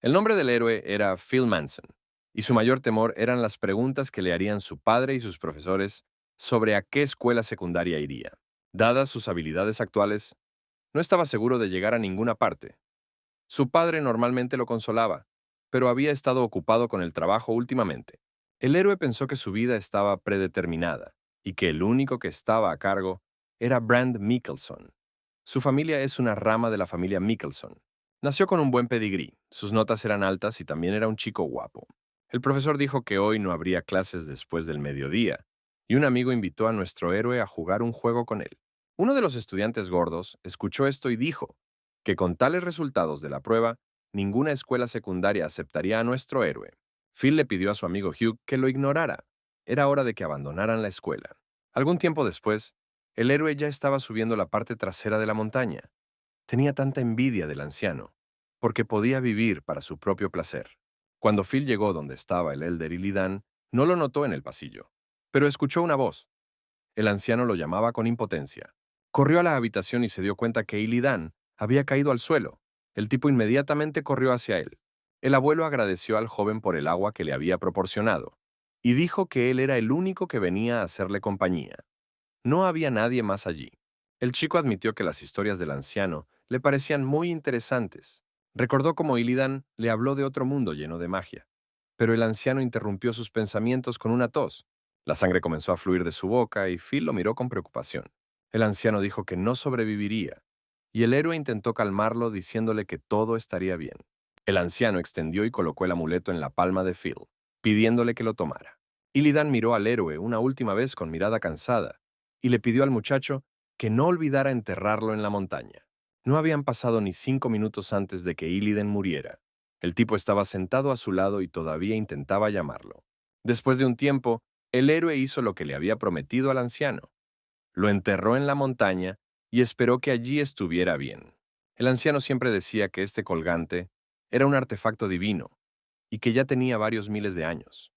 El nombre del héroe era Phil Manson, y su mayor temor eran las preguntas que le harían su padre y sus profesores sobre a qué escuela secundaria iría. Dadas sus habilidades actuales, no estaba seguro de llegar a ninguna parte. Su padre normalmente lo consolaba, pero había estado ocupado con el trabajo últimamente. El héroe pensó que su vida estaba predeterminada y que el único que estaba a cargo era Brand Mickelson. Su familia es una rama de la familia Mickelson. Nació con un buen pedigrí, sus notas eran altas y también era un chico guapo. El profesor dijo que hoy no habría clases después del mediodía, y un amigo invitó a nuestro héroe a jugar un juego con él. Uno de los estudiantes gordos escuchó esto y dijo que con tales resultados de la prueba, ninguna escuela secundaria aceptaría a nuestro héroe. Phil le pidió a su amigo Hugh que lo ignorara. Era hora de que abandonaran la escuela. Algún tiempo después, el héroe ya estaba subiendo la parte trasera de la montaña. Tenía tanta envidia del anciano, porque podía vivir para su propio placer. Cuando Phil llegó donde estaba el Elder Illidan, no lo notó en el pasillo, pero escuchó una voz. El anciano lo llamaba con impotencia. Corrió a la habitación y se dio cuenta que Illidan había caído al suelo. El tipo inmediatamente corrió hacia él. El abuelo agradeció al joven por el agua que le había proporcionado y dijo que él era el único que venía a hacerle compañía. No había nadie más allí. El chico admitió que las historias del anciano le parecían muy interesantes. Recordó cómo Illidan le habló de otro mundo lleno de magia. Pero el anciano interrumpió sus pensamientos con una tos. La sangre comenzó a fluir de su boca y Phil lo miró con preocupación. El anciano dijo que no sobreviviría, y el héroe intentó calmarlo diciéndole que todo estaría bien. El anciano extendió y colocó el amuleto en la palma de Phil, pidiéndole que lo tomara. Illidan miró al héroe una última vez con mirada cansada y le pidió al muchacho que no olvidara enterrarlo en la montaña. No habían pasado ni 5 minutos antes de que Illidan muriera. El tipo estaba sentado a su lado y todavía intentaba llamarlo. Después de un tiempo, el héroe hizo lo que le había prometido al anciano. Lo enterró en la montaña y esperó que allí estuviera bien. El anciano siempre decía que este colgante era un artefacto divino y que ya tenía varios miles de años,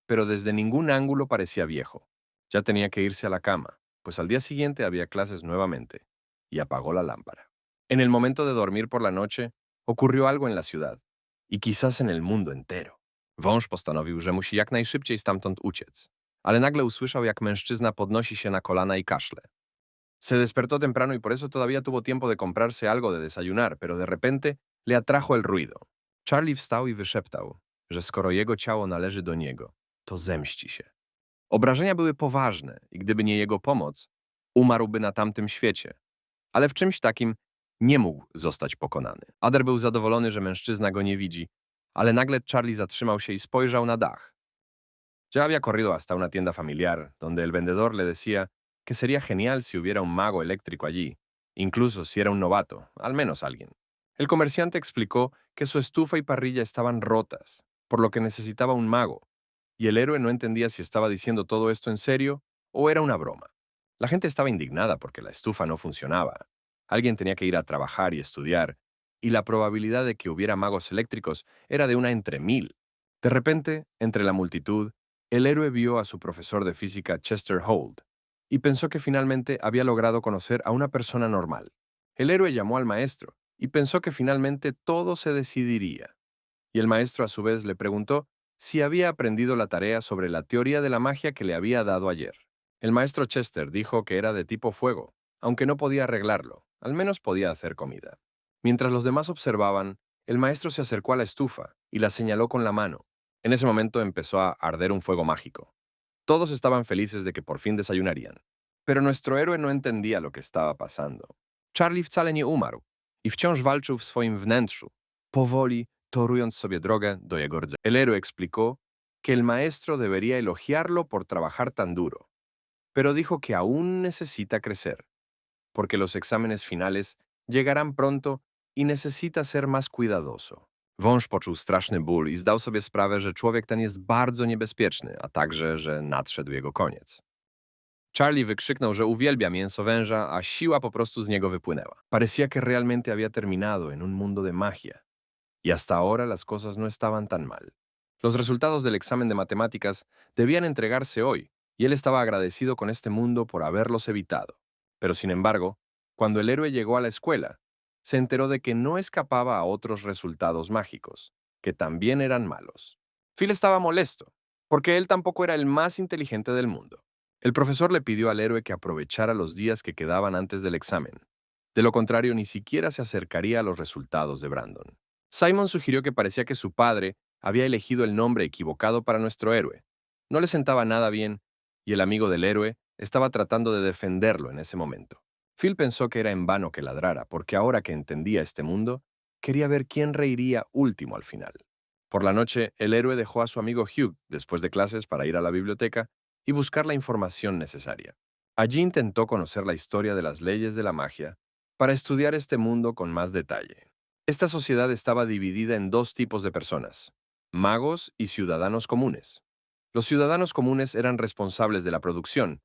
pero desde ningún ángulo parecía viejo. Ya tenía que irse a la cama, pues al día siguiente había clases nuevamente, y apagó la lámpara. En el momento de dormir por la noche, ocurrió algo en la ciudad, y quizás en el mundo entero. Wąż postanowił, że musi jak najszybciej stamtąd uciec, ale nagle usłyszał, jak mężczyzna podnosi się na kolana y kaszle. Se despertó temprano y por eso todavía tuvo tiempo de comprarse algo de desayunar, pero de repente le atrajo el ruido. Charlie wstał i wyszeptał, że skoro jego ciało należy do niego, to zemści się. Obrażenia były poważne i gdyby nie jego pomoc, umarłby na tamtym świecie. Ale w czymś takim nie mógł zostać pokonany. Ader był zadowolony, że mężczyzna go nie widzi, ale nagle Charlie zatrzymał się y spojrzał na dach. Ya había corrido hasta una tienda familiar, donde el vendedor le decía que sería genial si hubiera un mago eléctrico allí, incluso si era un novato, al menos alguien. El comerciante explicó que su estufa y parrilla estaban rotas, por lo que necesitaba un mago, y el héroe no entendía si estaba diciendo todo esto en serio o era una broma. La gente estaba indignada porque la estufa no funcionaba. Alguien tenía que ir a trabajar y estudiar, y la probabilidad de que hubiera magos eléctricos era de una entre mil. De repente, entre la multitud, el héroe vio a su profesor de física Chester Holt y pensó que finalmente había logrado conocer a una persona normal. El héroe llamó al maestro y pensó que finalmente todo se decidiría. Y el maestro a su vez le preguntó si había aprendido la tarea sobre la teoría de la magia que le había dado ayer. El maestro Chester dijo que era de tipo fuego, aunque no podía arreglarlo, al menos podía hacer comida. Mientras los demás observaban, el maestro se acercó a la estufa y la señaló con la mano. En ese momento empezó a arder un fuego mágico. Todos estaban felices de que por fin desayunarían. Pero nuestro héroe no entendía lo que estaba pasando. Charlie wcale nie umarł i wciąż walczył w swoim wnętrzu, powoli torując sobie drogę do jego rdzenia. El héroe explicó que el maestro debería elogiarlo por trabajar tan duro, pero dijo que aún necesita crecer, porque los exámenes finales llegarán pronto y necesita ser más cuidadoso. Wąż poczuł straszny ból i zdał sobie sprawę, że człowiek ten jest bardzo niebezpieczny, a także, że nadszedł jego koniec. Charlie wykrzyknął, że uwielbia mięso węża, a siła po prostu z niego wypłynęła. Parecía que realmente había terminado en un mundo de magia, y hasta ahora las cosas no estaban tan mal. Los resultados del examen de matemáticas debían entregarse hoy, y él estaba agradecido con este mundo por haberlos evitado. Pero sin embargo, cuando el héroe llegó a la escuela, se enteró de que no escapaba a otros resultados mágicos. que también eran malos. Phil estaba molesto, porque él tampoco era el más inteligente del mundo. El profesor le pidió al héroe que aprovechara los días que quedaban antes del examen. De lo contrario, ni siquiera se acercaría a los resultados de Brandon. Simon sugirió que parecía que su padre había elegido el nombre equivocado para nuestro héroe. No le sentaba nada bien, y el amigo del héroe estaba tratando de defenderlo en ese momento. Phil pensó que era en vano que ladrara, porque ahora que entendía este mundo, quería ver quién reiría último al final. Por la noche, el héroe dejó a su amigo Hugh después de clases para ir a la biblioteca y buscar la información necesaria. Allí intentó conocer la historia de las leyes de la magia para estudiar este mundo con más detalle. Esta sociedad estaba dividida en dos tipos de personas: magos y ciudadanos comunes. Los ciudadanos comunes eran responsables de la producción,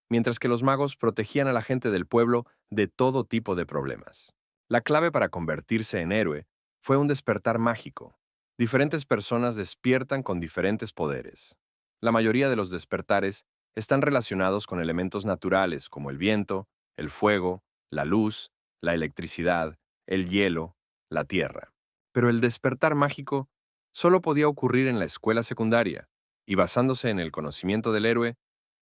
mientras que los magos protegían a la gente del pueblo de todo tipo de problemas. La clave para convertirse en héroe fue un despertar mágico. Diferentes personas despiertan con diferentes poderes. La mayoría de los despertares están relacionados con elementos naturales como el viento, el fuego, la luz, la electricidad, el hielo, la tierra. Pero el despertar mágico solo podía ocurrir en la escuela secundaria, y basándose en el conocimiento del héroe,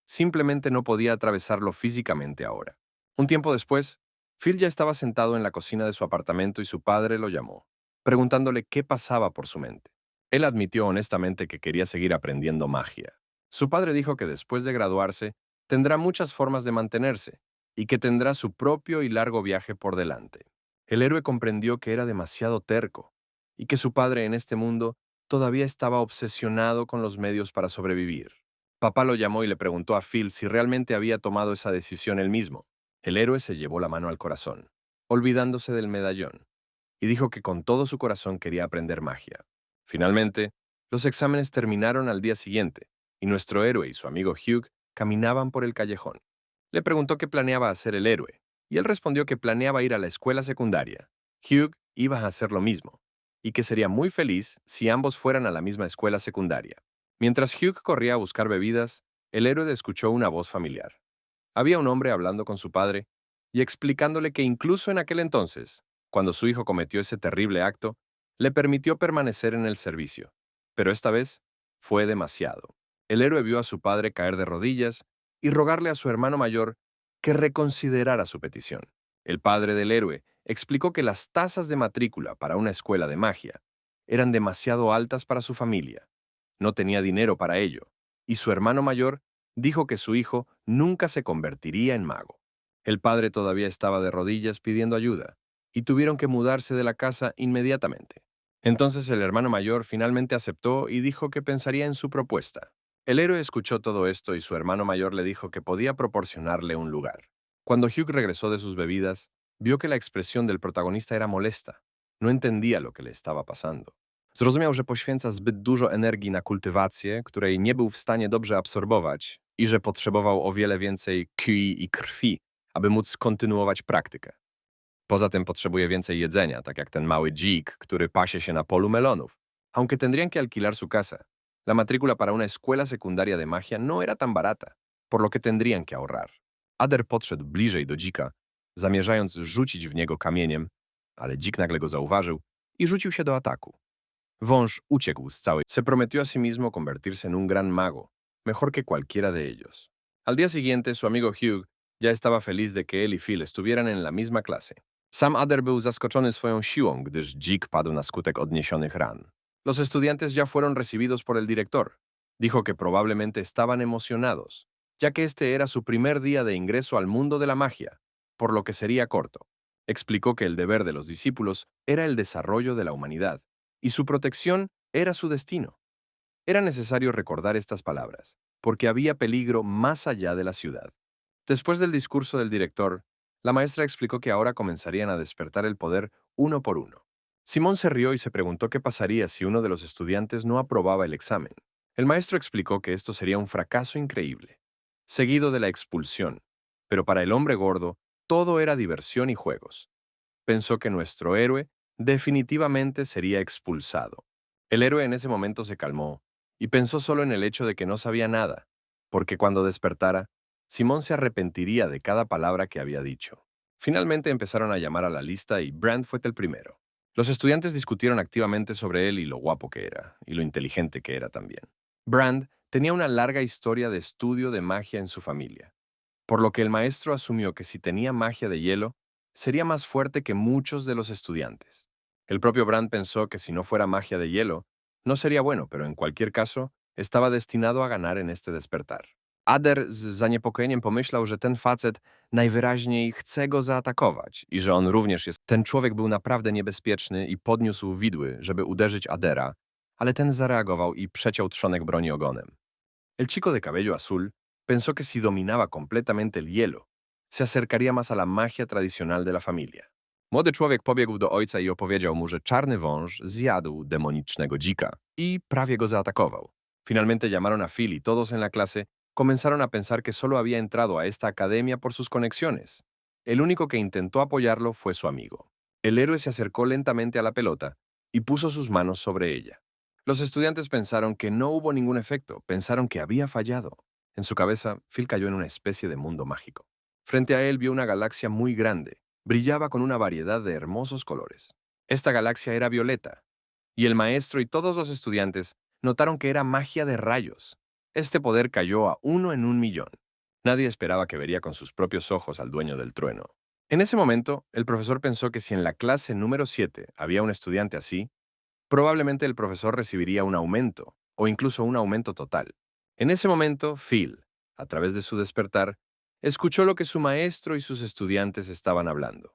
simplemente no podía atravesarlo físicamente ahora. Un tiempo después, Phil ya estaba sentado en la cocina de su apartamento y su padre lo llamó, preguntándole qué pasaba por su mente. Él admitió honestamente que quería seguir aprendiendo magia. Su padre dijo que después de graduarse, tendrá muchas formas de mantenerse y que tendrá su propio y largo viaje por delante. El héroe comprendió que era demasiado terco y que su padre en este mundo todavía estaba obsesionado con los medios para sobrevivir. Papá lo llamó y le preguntó a Phil si realmente había tomado esa decisión él mismo. El héroe se llevó la mano al corazón, olvidándose del medallón, y dijo que con todo su corazón quería aprender magia. Finalmente, los exámenes terminaron al día siguiente, y nuestro héroe y su amigo Hugh caminaban por el callejón. Le preguntó qué planeaba hacer el héroe, y él respondió que planeaba ir a la escuela secundaria. Hugh iba a hacer lo mismo, y que sería muy feliz si ambos fueran a la misma escuela secundaria. Mientras Hugh corría a buscar bebidas, el héroe escuchó una voz familiar. Había un hombre hablando con su padre y explicándole que incluso en aquel entonces, cuando su hijo cometió ese terrible acto, le permitió permanecer en el servicio. Pero esta vez fue demasiado. El héroe vio a su padre caer de rodillas y rogarle a su hermano mayor que reconsiderara su petición. El padre del héroe explicó que las tasas de matrícula para una escuela de magia eran demasiado altas para su familia. No tenía dinero para ello, y su hermano mayor dijo que su hijo nunca se convertiría en mago. El padre todavía estaba de rodillas pidiendo ayuda, y tuvieron que mudarse de la casa inmediatamente. Entonces el hermano mayor finalmente aceptó y dijo que pensaría en su propuesta. El héroe escuchó todo esto y su hermano mayor le dijo que podía proporcionarle un lugar. Cuando Hugh regresó de sus bebidas, vio que la expresión del protagonista era molesta. No entendía lo que le estaba pasando. Zrozumiał, że poświęca zbyt dużo energii na kultywację, której nie był w stanie dobrze absorbować i że potrzebował o wiele więcej ki i krwi, aby móc kontynuować praktykę. Poza tym potrzebuje więcej jedzenia, tak jak ten mały dzik, który pasie się na polu melonów. Aunque tendrían que alquilar su casa, la matrícula para una escuela secundaria de magia no era tan barata, por lo que tendrían que ahorrar. Ader podszedł bliżej do dzika, zamierzając rzucić w niego kamieniem, ale dzik nagle go zauważył i rzucił się do ataku. Wąż uciekł z całej. Se prometió a sí mismo convertirse en un gran mago, mejor que cualquiera de ellos. Al día siguiente, su amigo Hugh ya estaba feliz de que él y Phil estuvieran en la misma clase. Sam Adder był zaskoczony swoją siłą, gdyż dzik padł na skutek odniesionych ran. Los estudiantes ya fueron recibidos por el director. Dijo que probablemente estaban emocionados, ya que este era su primer día de ingreso al mundo de la magia, por lo que sería corto. Explicó que el deber de los discípulos era el desarrollo de la humanidad, y su protección era su destino. Era necesario recordar estas palabras, porque había peligro más allá de la ciudad. Después del discurso del director, la maestra explicó que ahora comenzarían a despertar el poder uno por uno. Simón se rió y se preguntó qué pasaría si uno de los estudiantes no aprobaba el examen. El maestro explicó que esto sería un fracaso increíble, seguido de la expulsión, pero para el hombre gordo todo era diversión y juegos. Pensó que nuestro héroe definitivamente sería expulsado. El héroe en ese momento se calmó y pensó solo en el hecho de que no sabía nada, porque cuando despertara, Simón se arrepentiría de cada palabra que había dicho. Finalmente empezaron a llamar a la lista y Brand fue el primero. Los estudiantes discutieron activamente sobre él y lo guapo que era, y lo inteligente que era también. Brand tenía una larga historia de estudio de magia en su familia, por lo que el maestro asumió que si tenía magia de hielo, sería más fuerte que muchos de los estudiantes. El propio Brand pensó que si no fuera magia de hielo, no sería bueno, pero en cualquier caso, estaba destinado a ganar en este despertar. Ader z zaniepokojeniem pomyślał, że ten facet najwyraźniej chce go zaatakować i że on również jest. Ten człowiek był naprawdę niebezpieczny i podniósł widły, żeby uderzyć Adera, ale ten zareagował y przeciął trzonek broni ogonem. El chico de cabello azul pensó que si dominaba completamente el hielo, se acercaría más a la magia tradicional de la familia. Młody człowiek pobiegł do ojca i opowiedział mu, że czarny wąż zjadł demonicznego dzika y prawie go zaatakował. Finalmente llamaron a Phil y todos en la clase comenzaron a pensar que solo había entrado a esta academia por sus conexiones. El único que intentó apoyarlo fue su amigo. El héroe se acercó lentamente a la pelota y puso sus manos sobre ella. Los estudiantes pensaron que no hubo ningún efecto, pensaron que había fallado. En su cabeza, Phil cayó en una especie de mundo mágico. Frente a él vio una galaxia muy grande, brillaba con una variedad de hermosos colores. Esta galaxia era violeta, y el maestro y todos los estudiantes notaron que era magia de rayos. Este poder cayó a 1 en 1 millón. Nadie esperaba que vería con sus propios ojos al dueño del trueno. En ese momento, el profesor pensó que si en la clase número 7 había un estudiante así, probablemente el profesor recibiría un aumento, o incluso un aumento total. En ese momento, Phil, a través de su despertar, escuchó lo que su maestro y sus estudiantes estaban hablando.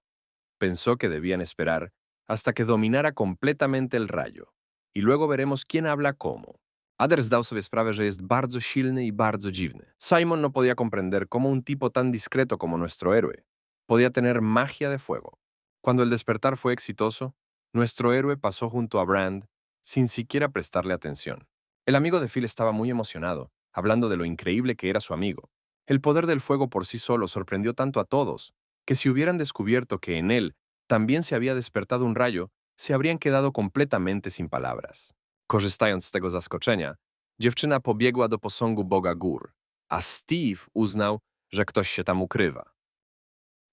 Pensó que debían esperar hasta que dominara completamente el rayo, y luego veremos quién habla cómo. Adder zdał sobie sprawę, że jest bardzo silny i bardzo dziwny. Simon no podía comprender cómo un tipo tan discreto como nuestro héroe podía tener magia de fuego. Cuando el despertar fue exitoso, nuestro héroe pasó junto a Brand sin siquiera prestarle atención. El amigo de Phil estaba muy emocionado, hablando de lo increíble que era su amigo. El poder del fuego por sí solo sorprendió tanto a todos, que si hubieran descubierto que en él también se había despertado un rayo, se habrían quedado completamente sin palabras. Korzystając z tego zaskoczenia, dziewczyna pobiegła do posągu Boga Gór, a Steve uznał, że ktoś się tam ukrywa.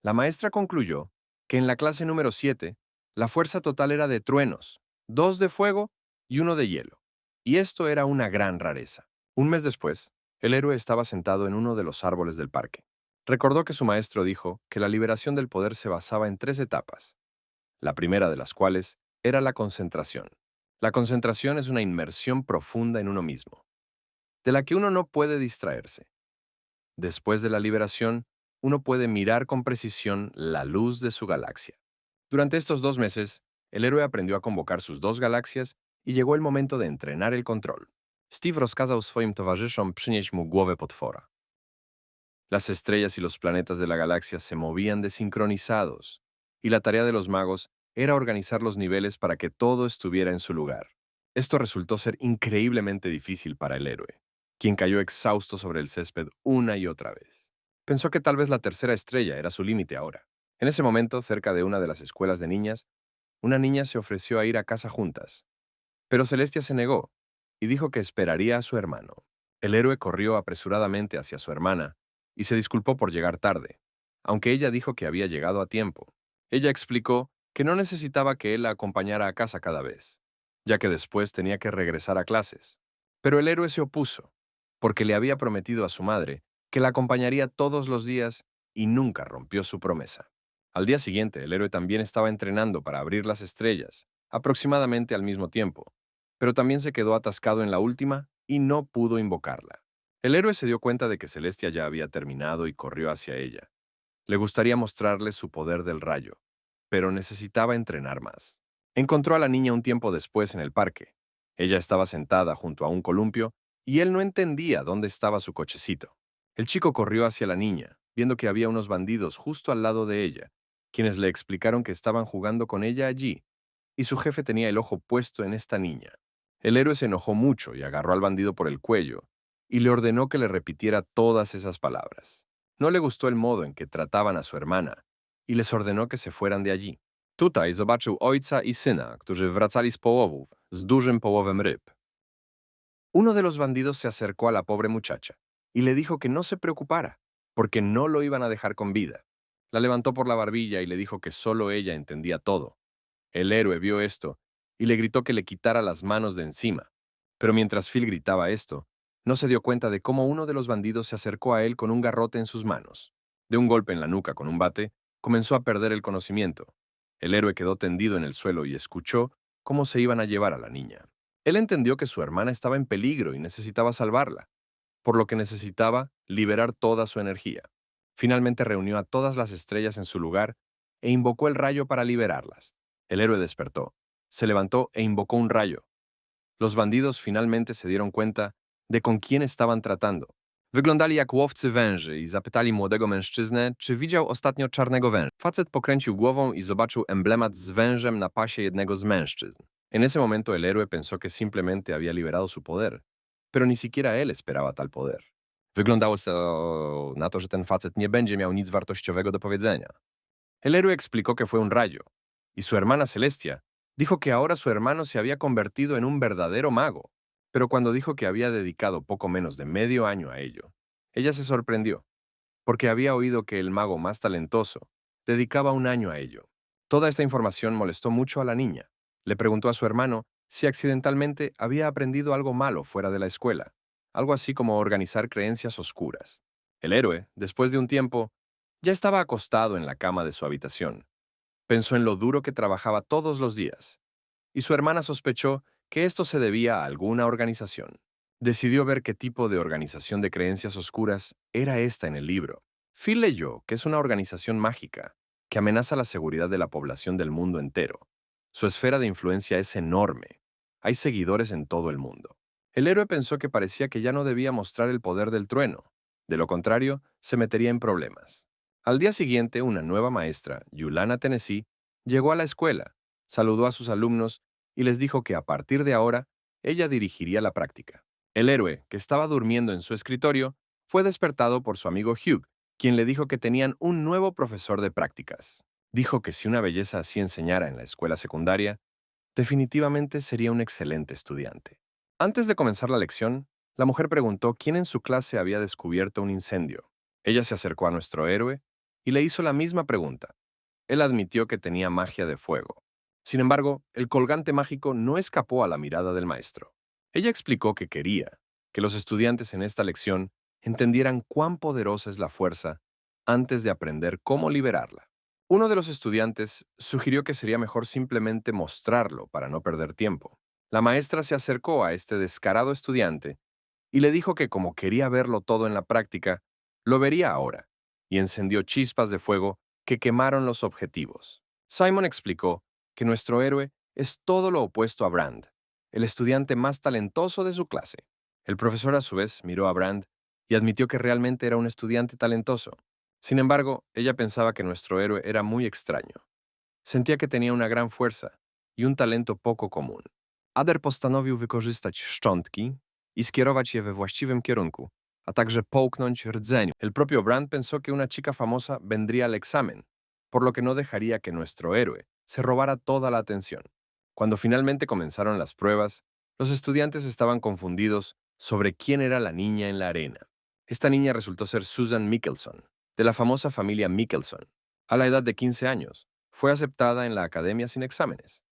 La maestra concluyó que en la clase número 7, la fuerza total era de truenos, 2 de fuego y 1 de hielo, y esto era una gran rareza. Un mes después, el héroe estaba sentado en uno de los árboles del parque. Recordó que su maestro dijo que la liberación del poder se basaba en 3 etapas, la primera de las cuales era la concentración. La concentración es una inmersión profunda en uno mismo, de la que uno no puede distraerse. Después de la liberación, uno puede mirar con precisión la luz de su galaxia. Durante estos 2 meses, el héroe aprendió a convocar sus 2 galaxias y llegó el momento de entrenar el control. Steve rozkazał swoim towarzyszom przynieść mu głowę potwora. Las estrellas y los planetas de la galaxia se movían desincronizados, y la tarea de los magos era organizar los niveles para que todo estuviera en su lugar. Esto resultó ser increíblemente difícil para el héroe, quien cayó exhausto sobre el césped una y otra vez. Pensó que tal vez la tercera estrella era su límite ahora. En ese momento, cerca de una de las escuelas de niñas, una niña se ofreció a ir a casa juntas, pero Celestia se negó y dijo que esperaría a su hermano. El héroe corrió apresuradamente hacia su hermana y se disculpó por llegar tarde, aunque ella dijo que había llegado a tiempo. Ella explicó que no necesitaba que él la acompañara a casa cada vez, ya que después tenía que regresar a clases. Pero el héroe se opuso, porque le había prometido a su madre que la acompañaría todos los días y nunca rompió su promesa. Al día siguiente, el héroe también estaba entrenando para abrir las estrellas, aproximadamente al mismo tiempo, pero también se quedó atascado en la última y no pudo invocarla. El héroe se dio cuenta de que Celestia ya había terminado y corrió hacia ella. Le gustaría mostrarle su poder del rayo, pero necesitaba entrenar más. Encontró a la niña un tiempo después en el parque. Ella estaba sentada junto a un columpio y él no entendía dónde estaba su cochecito. El chico corrió hacia la niña, viendo que había unos bandidos justo al lado de ella, quienes le explicaron que estaban jugando con ella allí, y su jefe tenía el ojo puesto en esta niña. El héroe se enojó mucho y agarró al bandido por el cuello, y le ordenó que le repitiera todas esas palabras. No le gustó el modo en que trataban a su hermana, y les ordenó que se fueran de allí. Tutaj zobaczył ojca i syna, którzy wracali z połowów, z dużym połowem ryb. Uno de los bandidos se acercó a la pobre muchacha y le dijo que no se preocupara, porque no lo iban a dejar con vida. La levantó por la barbilla y le dijo que solo ella entendía todo, El héroe vio esto y le gritó que le quitara las manos de encima. Pero mientras Phil gritaba esto, no se dio cuenta de cómo uno de los bandidos se acercó a él con un garrote en sus manos. De un golpe en la nuca con un bate, comenzó a perder el conocimiento. El héroe quedó tendido en el suelo y escuchó cómo se iban a llevar a la niña. Él entendió que su hermana estaba en peligro y necesitaba salvarla, por lo que necesitaba liberar toda su energía. Finalmente reunió a todas las estrellas en su lugar e invocó el rayo para liberarlas. El héroe despertó, se levantó e invocó un rayo. Los bandidos finalmente se dieron cuenta de con quién estaban tratando. Wyglądali jak łowcy węży i zapytali młodego mężczyznę, czy widział ostatnio czarnego węża. Facet pokręcił głową y zobaczył emblemat z wężem na pasie jednego z mężczyzn. En ese momento el héroe pensó que simplemente había liberado su poder, pero ni siquiera él esperaba tal poder. Wyglądało na to, że ten facet nie będzie miał nic wartościowego do powiedzenia. El héroe explicó que fue un rayo, y su hermana Celestia dijo que ahora su hermano se había convertido en un verdadero mago. Pero cuando dijo que había dedicado poco menos de medio año a ello, ella se sorprendió, porque había oído que el mago más talentoso dedicaba un año a ello. Toda esta información molestó mucho a la niña. Le preguntó a su hermano si accidentalmente había aprendido algo malo fuera de la escuela, algo así como organizar creencias oscuras. El héroe, después de un tiempo, ya estaba acostado en la cama de su habitación. Pensó en lo duro que trabajaba todos los días, y su hermana sospechó que esto se debía a alguna organización. Decidió ver qué tipo de organización de creencias oscuras era esta en el libro. Phil leyó que es una organización mágica que amenaza la seguridad de la población del mundo entero. Su esfera de influencia es enorme. Hay seguidores en todo el mundo. El héroe pensó que parecía que ya no debía mostrar el poder del trueno. De lo contrario, se metería en problemas. Al día siguiente, una nueva maestra, Yulana Tennessee, llegó a la escuela, saludó a sus alumnos y les dijo que a partir de ahora, ella dirigiría la práctica. El héroe, que estaba durmiendo en su escritorio, fue despertado por su amigo Hugh, quien le dijo que tenían un nuevo profesor de prácticas. Dijo que si una belleza así enseñara en la escuela secundaria, definitivamente sería un excelente estudiante. Antes de comenzar la lección, la mujer preguntó quién en su clase había descubierto un incendio. Ella se acercó a nuestro héroe y le hizo la misma pregunta. Él admitió que tenía magia de fuego. Sin embargo, el colgante mágico no escapó a la mirada del maestro. Ella explicó que quería que los estudiantes en esta lección entendieran cuán poderosa es la fuerza antes de aprender cómo liberarla. Uno de los estudiantes sugirió que sería mejor simplemente mostrarlo para no perder tiempo. La maestra se acercó a este descarado estudiante y le dijo que como quería verlo todo en la práctica, lo vería ahora, y encendió chispas de fuego que quemaron los objetivos. Simon explicó que nuestro héroe es todo lo opuesto a Brand, el estudiante más talentoso de su clase. El profesor a su vez miró a Brand y admitió que realmente era un estudiante talentoso. Sin embargo, ella pensaba que nuestro héroe era muy extraño. Sentía que tenía una gran fuerza i un talento poco común. Ader postanowił wykorzystać szczątki i skierować je we właściwym kierunku, a także połknąć rdzeniu. El propio Brand pensó que una chica famosa vendría al examen, por lo que no dejaría que nuestro héroe se robara toda la atención. Cuando finalmente comenzaron las pruebas, los estudiantes estaban confundidos sobre quién era la niña en la arena. Esta niña resultó ser Susan Mickelson, de la famosa familia Mickelson. A la edad de 15 años, fue aceptada en la academia sin exámenes.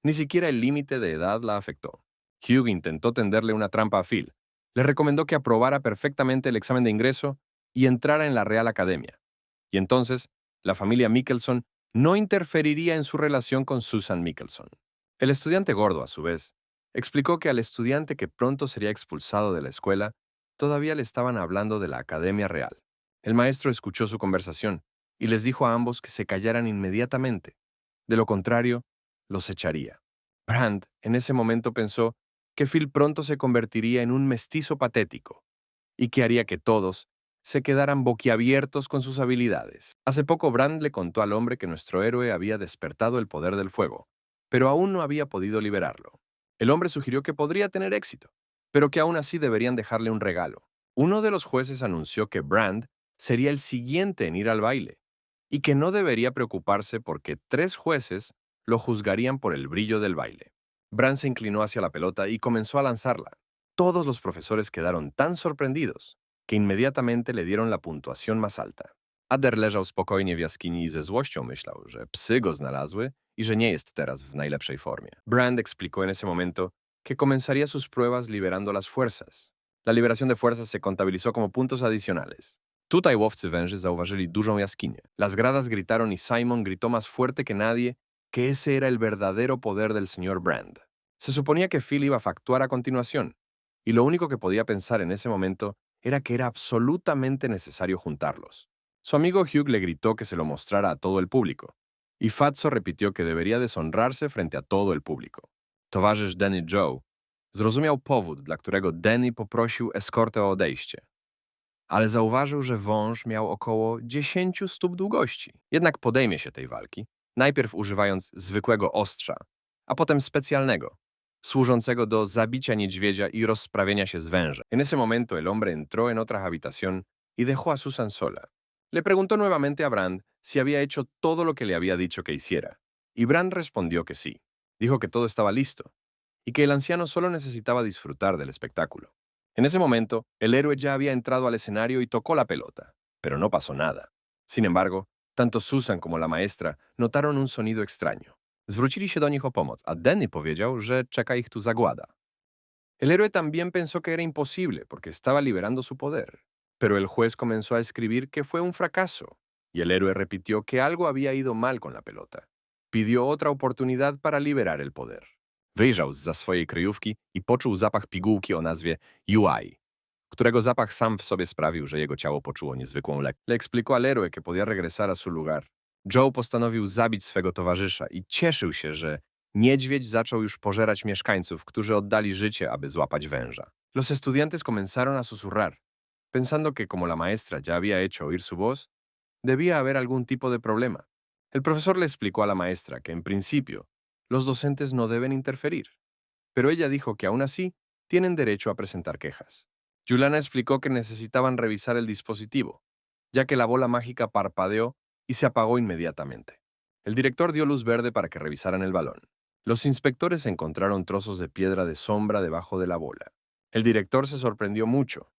Ni siquiera el límite de edad la afectó. Hugh intentó tenderle una trampa a Phil. Le recomendó que aprobara perfectamente el examen de ingreso y entrara en la Real Academia. Y entonces, la familia Mickelson no interferiría en su relación con Susan Mickelson. El estudiante gordo, a su vez, explicó que al estudiante que pronto sería expulsado de la escuela, todavía le estaban hablando de la Academia Real. El maestro escuchó su conversación y les dijo a ambos que se callaran inmediatamente. De lo contrario, los echaría. Brand en ese momento pensó que Phil pronto se convertiría en un mestizo patético y que haría que todos se quedaran boquiabiertos con sus habilidades. Hace poco Brand le contó al hombre que nuestro héroe había despertado el poder del fuego, pero aún no había podido liberarlo. El hombre sugirió que podría tener éxito, pero que aún así deberían dejarle un regalo. Uno de los jueces anunció que Brand sería el siguiente en ir al baile y que no debería preocuparse porque 3 jueces lo juzgarían por el brillo del baile. Brand se inclinó hacia la pelota y comenzó a lanzarla. Todos los profesores quedaron tan sorprendidos que inmediatamente le dieron la puntuación más alta. Ader leżał spokojnie w jaskini i ze złością myślał, że psy go znalazły y że nie jest teraz w najlepszej formie. Brand explicó en ese momento que comenzaría sus pruebas liberando las fuerzas. La liberación de fuerzas se contabilizó como puntos adicionales. Tutaj łowcy węży zauważyli dużą jaskinię. Las gradas gritaron y Simon gritó más fuerte que nadie que ese era el verdadero poder del señor Brand. Se suponía que Phil iba a actuar a continuación, y lo único que podía pensar en ese momento era que era absolutamente necesario juntarlos. Su amigo Hugh le gritó que se lo mostrara a todo el público, y Fatso repitió que debería deshonrarse frente a todo el público. Towarzysz Danny Joe zrozumiał powód, dla którego Danny poprosił eskortę o odejście. Ale zauważył, że wąż miał około 10 stóp długości. Jednak podejmie się tej walki, najpierw używając zwykłego ostrza, a potem specjalnego, służącego do zabicia niedźwiedzia y rozprawienia się z wężem. En ese momento el hombre entró en otra habitación y dejó a Susan sola. Le preguntó nuevamente a Brand si había hecho todo lo que le había dicho que hiciera, y Brand respondió que sí. Dijo que todo estaba listo, y que el anciano solo necesitaba disfrutar del espectáculo. En ese momento, el héroe ya había entrado al escenario y tocó la pelota, pero no pasó nada. Sin embargo, tanto Susan como la maestra notaron un sonido extraño. Zwrócili się do nich o pomoc, a Danny powiedział, że czeka ich tu zagłada. El héroe también pensó que era imposible porque estaba liberando su poder, pero el juez comenzó a escribir que fue un fracaso, y el héroe repitió que algo había ido mal con la pelota. Pidió otra oportunidad para liberar el poder. Wyjrzał zza swojej kryjówki i poczuł zapach pigułki o nazwie UI, którego zapach sam w sobie sprawił, że jego ciało poczuło niezwykłą lekkość. Le explicó al héroe que podía regresar a su lugar. Joe postanowił zabić swego towarzysza i cieszył się, że niedźwiedź zaczął już pożerać mieszkańców, którzy oddali życie, aby złapać węża. Los estudiantes comenzaron a susurrar, pensando que como la maestra ya había hecho oír su voz, debía haber algún tipo de problema. El profesor le explicó a la maestra que en principio los docentes no deben interferir, pero ella dijo que aún así tienen derecho a presentar quejas. Juliana explicó que necesitaban revisar el dispositivo, ya que la bola mágica parpadeó y se apagó inmediatamente. El director dio luz verde para que revisaran el balón. Los inspectores encontraron trozos de piedra de sombra debajo de la bola. El director se sorprendió mucho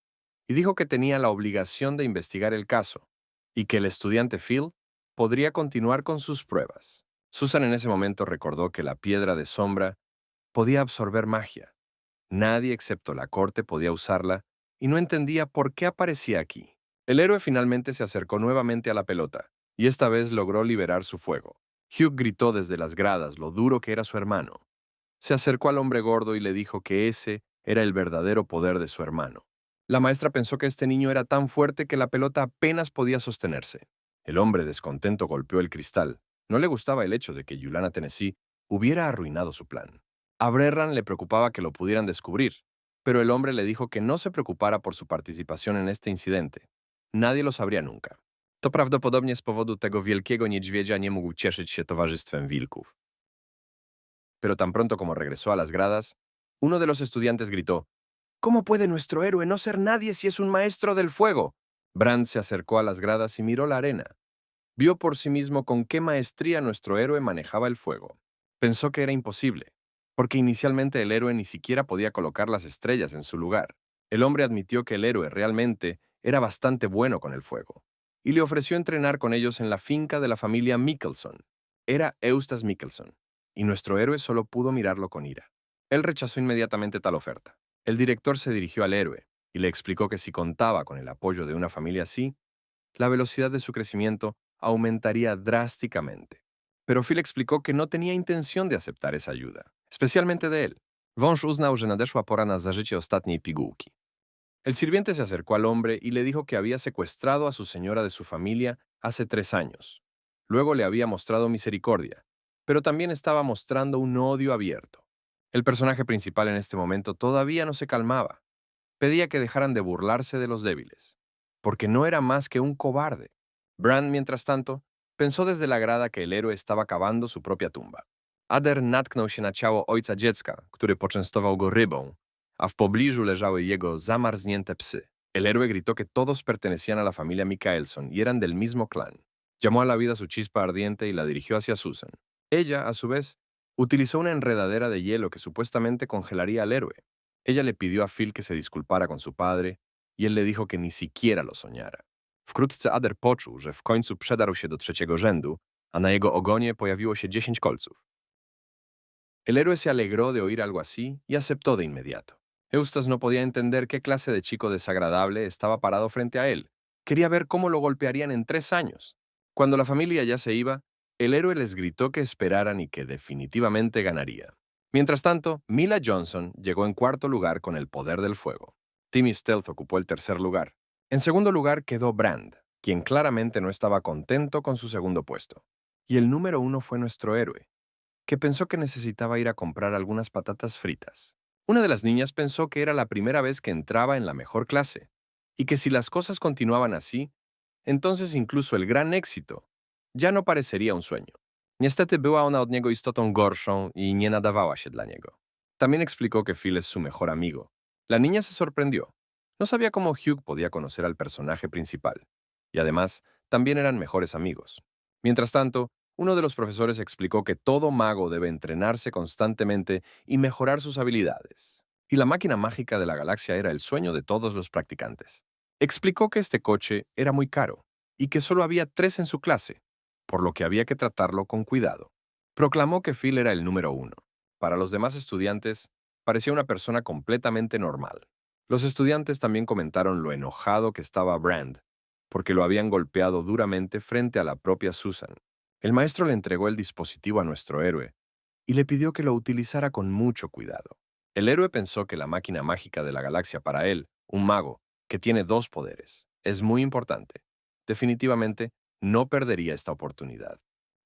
y dijo que tenía la obligación de investigar el caso y que el estudiante Phil podría continuar con sus pruebas. Susan en ese momento recordó que la piedra de sombra podía absorber magia. Nadie excepto la corte podía usarla y no entendía por qué aparecía aquí. El héroe finalmente se acercó nuevamente a la pelota y esta vez logró liberar su fuego. Hugh gritó desde las gradas lo duro que era su hermano. Se acercó al hombre gordo y le dijo que ese era el verdadero poder de su hermano. La maestra pensó que este niño era tan fuerte que la pelota apenas podía sostenerse. El hombre descontento golpeó el cristal. No le gustaba el hecho de que Yulana Tennessee hubiera arruinado su plan. A Brerran le preocupaba que lo pudieran descubrir, pero el hombre le dijo que no se preocupara por su participación en este incidente. Nadie lo sabría nunca. To prawdopodobnie z powodu tego wielkiego niedźwiedzia nie mógł cieszyć się towarzystwem wilków. Pero tan pronto como regresó a las gradas, uno de los estudiantes gritó: ¿Cómo puede nuestro héroe no ser nadie si es un maestro del fuego? Brand se acercó a las gradas y miró la arena. Vio por sí mismo con qué maestría nuestro héroe manejaba el fuego. Pensó que era imposible, porque inicialmente el héroe ni siquiera podía colocar las estrellas en su lugar. El hombre admitió que el héroe realmente era bastante bueno con el fuego, y le ofreció entrenar con ellos en la finca de la familia Mickelson. Era Eustace Mickelson, y nuestro héroe solo pudo mirarlo con ira. Él rechazó inmediatamente tal oferta. El director se dirigió al héroe y le explicó que si contaba con el apoyo de una familia así, la velocidad de su crecimiento aumentaría drásticamente. Pero Phil explicó que no tenía intención de aceptar esa ayuda, especialmente de él. Wąż uznał, że nadeszła pora na zażycie ostatniej pigułki. El sirviente se acercó al hombre y le dijo que había secuestrado a su señora de su familia hace 3 años. Luego le había mostrado misericordia, pero también estaba mostrando un odio abierto. El personaje principal en este momento todavía no se calmaba. Pedía que dejaran de burlarse de los débiles, porque no era más que un cobarde. Brand, mientras tanto, pensó desde la grada que el héroe estaba cavando su propia tumba. Ader natknął się na ciało ojca dziecka, który poczęstował go rybą, a w pobliżu leżały jego zamarznięte psy. El héroe gritó que todos pertenecían a la familia Mikaelson y eran del mismo clan. Llamó a la vida su chispa ardiente y la dirigió hacia Susan. Ella, a su vez, utilizó una enredadera de hielo que supuestamente congelaría al héroe. Ella le pidió a Phil que se disculpara con su padre y él le dijo que ni siquiera lo soñara. Wkrótce Ader poczuł, że w końcu przedarł się do trzeciego rzędu, a na jego ogonie pojawiło się 10 kolców. El héroe se alegró de oír algo así y aceptó de inmediato. Eustace no podía entender qué clase de chico desagradable estaba parado frente a él. Quería ver cómo lo golpearían en 3 años. Cuando la familia ya se iba, el héroe les gritó que esperaran y que definitivamente ganaría. Mientras tanto, Mila Johnson llegó en cuarto lugar con el poder del fuego. Timmy Stealth ocupó el tercer lugar. En segundo lugar quedó Brand, quien claramente no estaba contento con su segundo puesto. Y el número 1 fue nuestro héroe, que pensó que necesitaba ir a comprar algunas patatas fritas. Una de las niñas pensó que era la primera vez que entraba en la mejor clase, y que si las cosas continuaban así, entonces incluso el gran éxito ya no parecería un sueño. Niestety była ona od niego istotą gorszą i nie nadawała się dla niego. También explicó que Phil es su mejor amigo. La niña se sorprendió. No sabía cómo Hugh podía conocer al personaje principal. Y además, también eran mejores amigos. Mientras tanto, uno de los profesores explicó que todo mago debe entrenarse constantemente y mejorar sus habilidades. Y la máquina mágica de la galaxia era el sueño de todos los practicantes. Explicó que este coche era muy caro y que solo había 3 en su clase, por lo que había que tratarlo con cuidado. Proclamó que Phil era el número 1. Para los demás estudiantes, parecía una persona completamente normal. Los estudiantes también comentaron lo enojado que estaba Brand, porque lo habían golpeado duramente frente a la propia Susan. El maestro le entregó el dispositivo a nuestro héroe y le pidió que lo utilizara con mucho cuidado. El héroe pensó que la máquina mágica de la galaxia para él, un mago, que tiene 2 poderes, es muy importante. Definitivamente, no perdería esta oportunidad.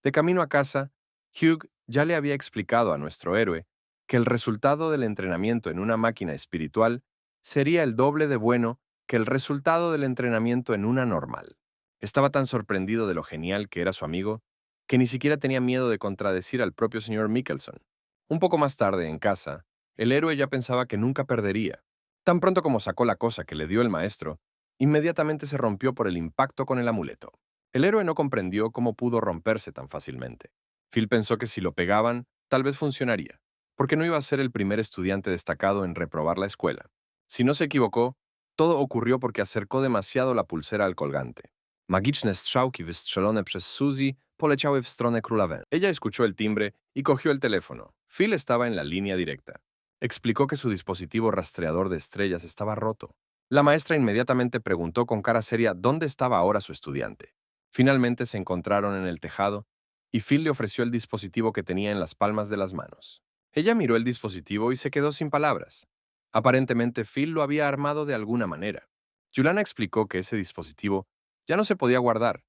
De camino a casa, Hugh ya le había explicado a nuestro héroe que el resultado del entrenamiento en una máquina espiritual sería el doble de bueno que el resultado del entrenamiento en una normal. Estaba tan sorprendido de lo genial que era su amigo que ni siquiera tenía miedo de contradecir al propio señor Mickelson. Un poco más tarde, en casa, el héroe ya pensaba que nunca perdería. Tan pronto como sacó la cosa que le dio el maestro, inmediatamente se rompió por el impacto con el amuleto. El héroe no comprendió cómo pudo romperse tan fácilmente. Phil pensó que si lo pegaban, tal vez funcionaría, porque no iba a ser el primer estudiante destacado en reprobar la escuela. Si no se equivocó, todo ocurrió porque acercó demasiado la pulsera al colgante. Magiczne strzałki wystrzelone przez Suzy poleciały w stronę króla Wen. Ella escuchó el timbre y cogió el teléfono. Phil estaba en la línea directa. Explicó que su dispositivo rastreador de estrellas estaba roto. La maestra inmediatamente preguntó con cara seria dónde estaba ahora su estudiante. Finalmente se encontraron en el tejado y Phil le ofreció el dispositivo que tenía en las palmas de las manos. Ella miró el dispositivo y se quedó sin palabras. Aparentemente Phil lo había armado de alguna manera. Juliana explicó que ese dispositivo ya no se podía guardar,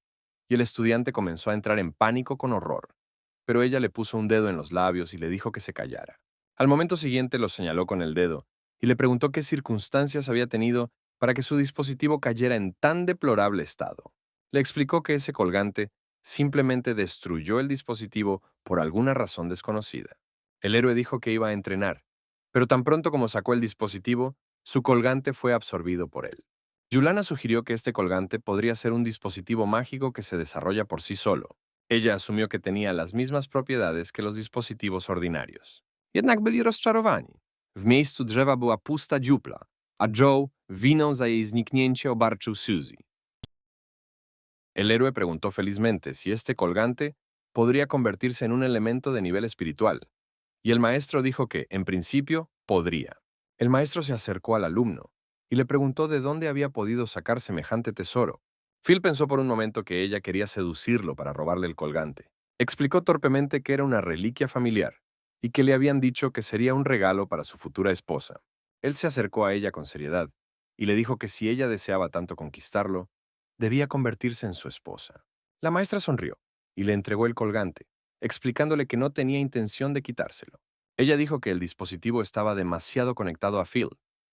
y el estudiante comenzó a entrar en pánico con horror. Pero ella le puso un dedo en los labios y le dijo que se callara. Al momento siguiente lo señaló con el dedo y le preguntó qué circunstancias había tenido para que su dispositivo cayera en tan deplorable estado. Le explicó que ese colgante simplemente destruyó el dispositivo por alguna razón desconocida. El héroe dijo que iba a entrenar, pero tan pronto como sacó el dispositivo, su colgante fue absorbido por él. Yulana sugirió que este colgante podría ser un dispositivo mágico que se desarrolla por sí solo. Ella asumió que tenía las mismas propiedades que los dispositivos ordinarios. Jednak byli rozczarowani. W miejscu drzewa była pusta dziupla, a Joe winą za jej zniknięcie obarczył Suzy. El héroe preguntó felizmente si este colgante podría convertirse en un elemento de nivel espiritual, y el maestro dijo que, en principio, podría. El maestro se acercó al alumno y le preguntó de dónde había podido sacar semejante tesoro. Phil pensó por un momento que ella quería seducirlo para robarle el colgante. Explicó torpemente que era una reliquia familiar y que le habían dicho que sería un regalo para su futura esposa. Él se acercó a ella con seriedad y le dijo que si ella deseaba tanto conquistarlo, debía convertirse en su esposa. La maestra sonrió y le entregó el colgante, explicándole que no tenía intención de quitárselo. Ella dijo que el dispositivo estaba demasiado conectado a Phil.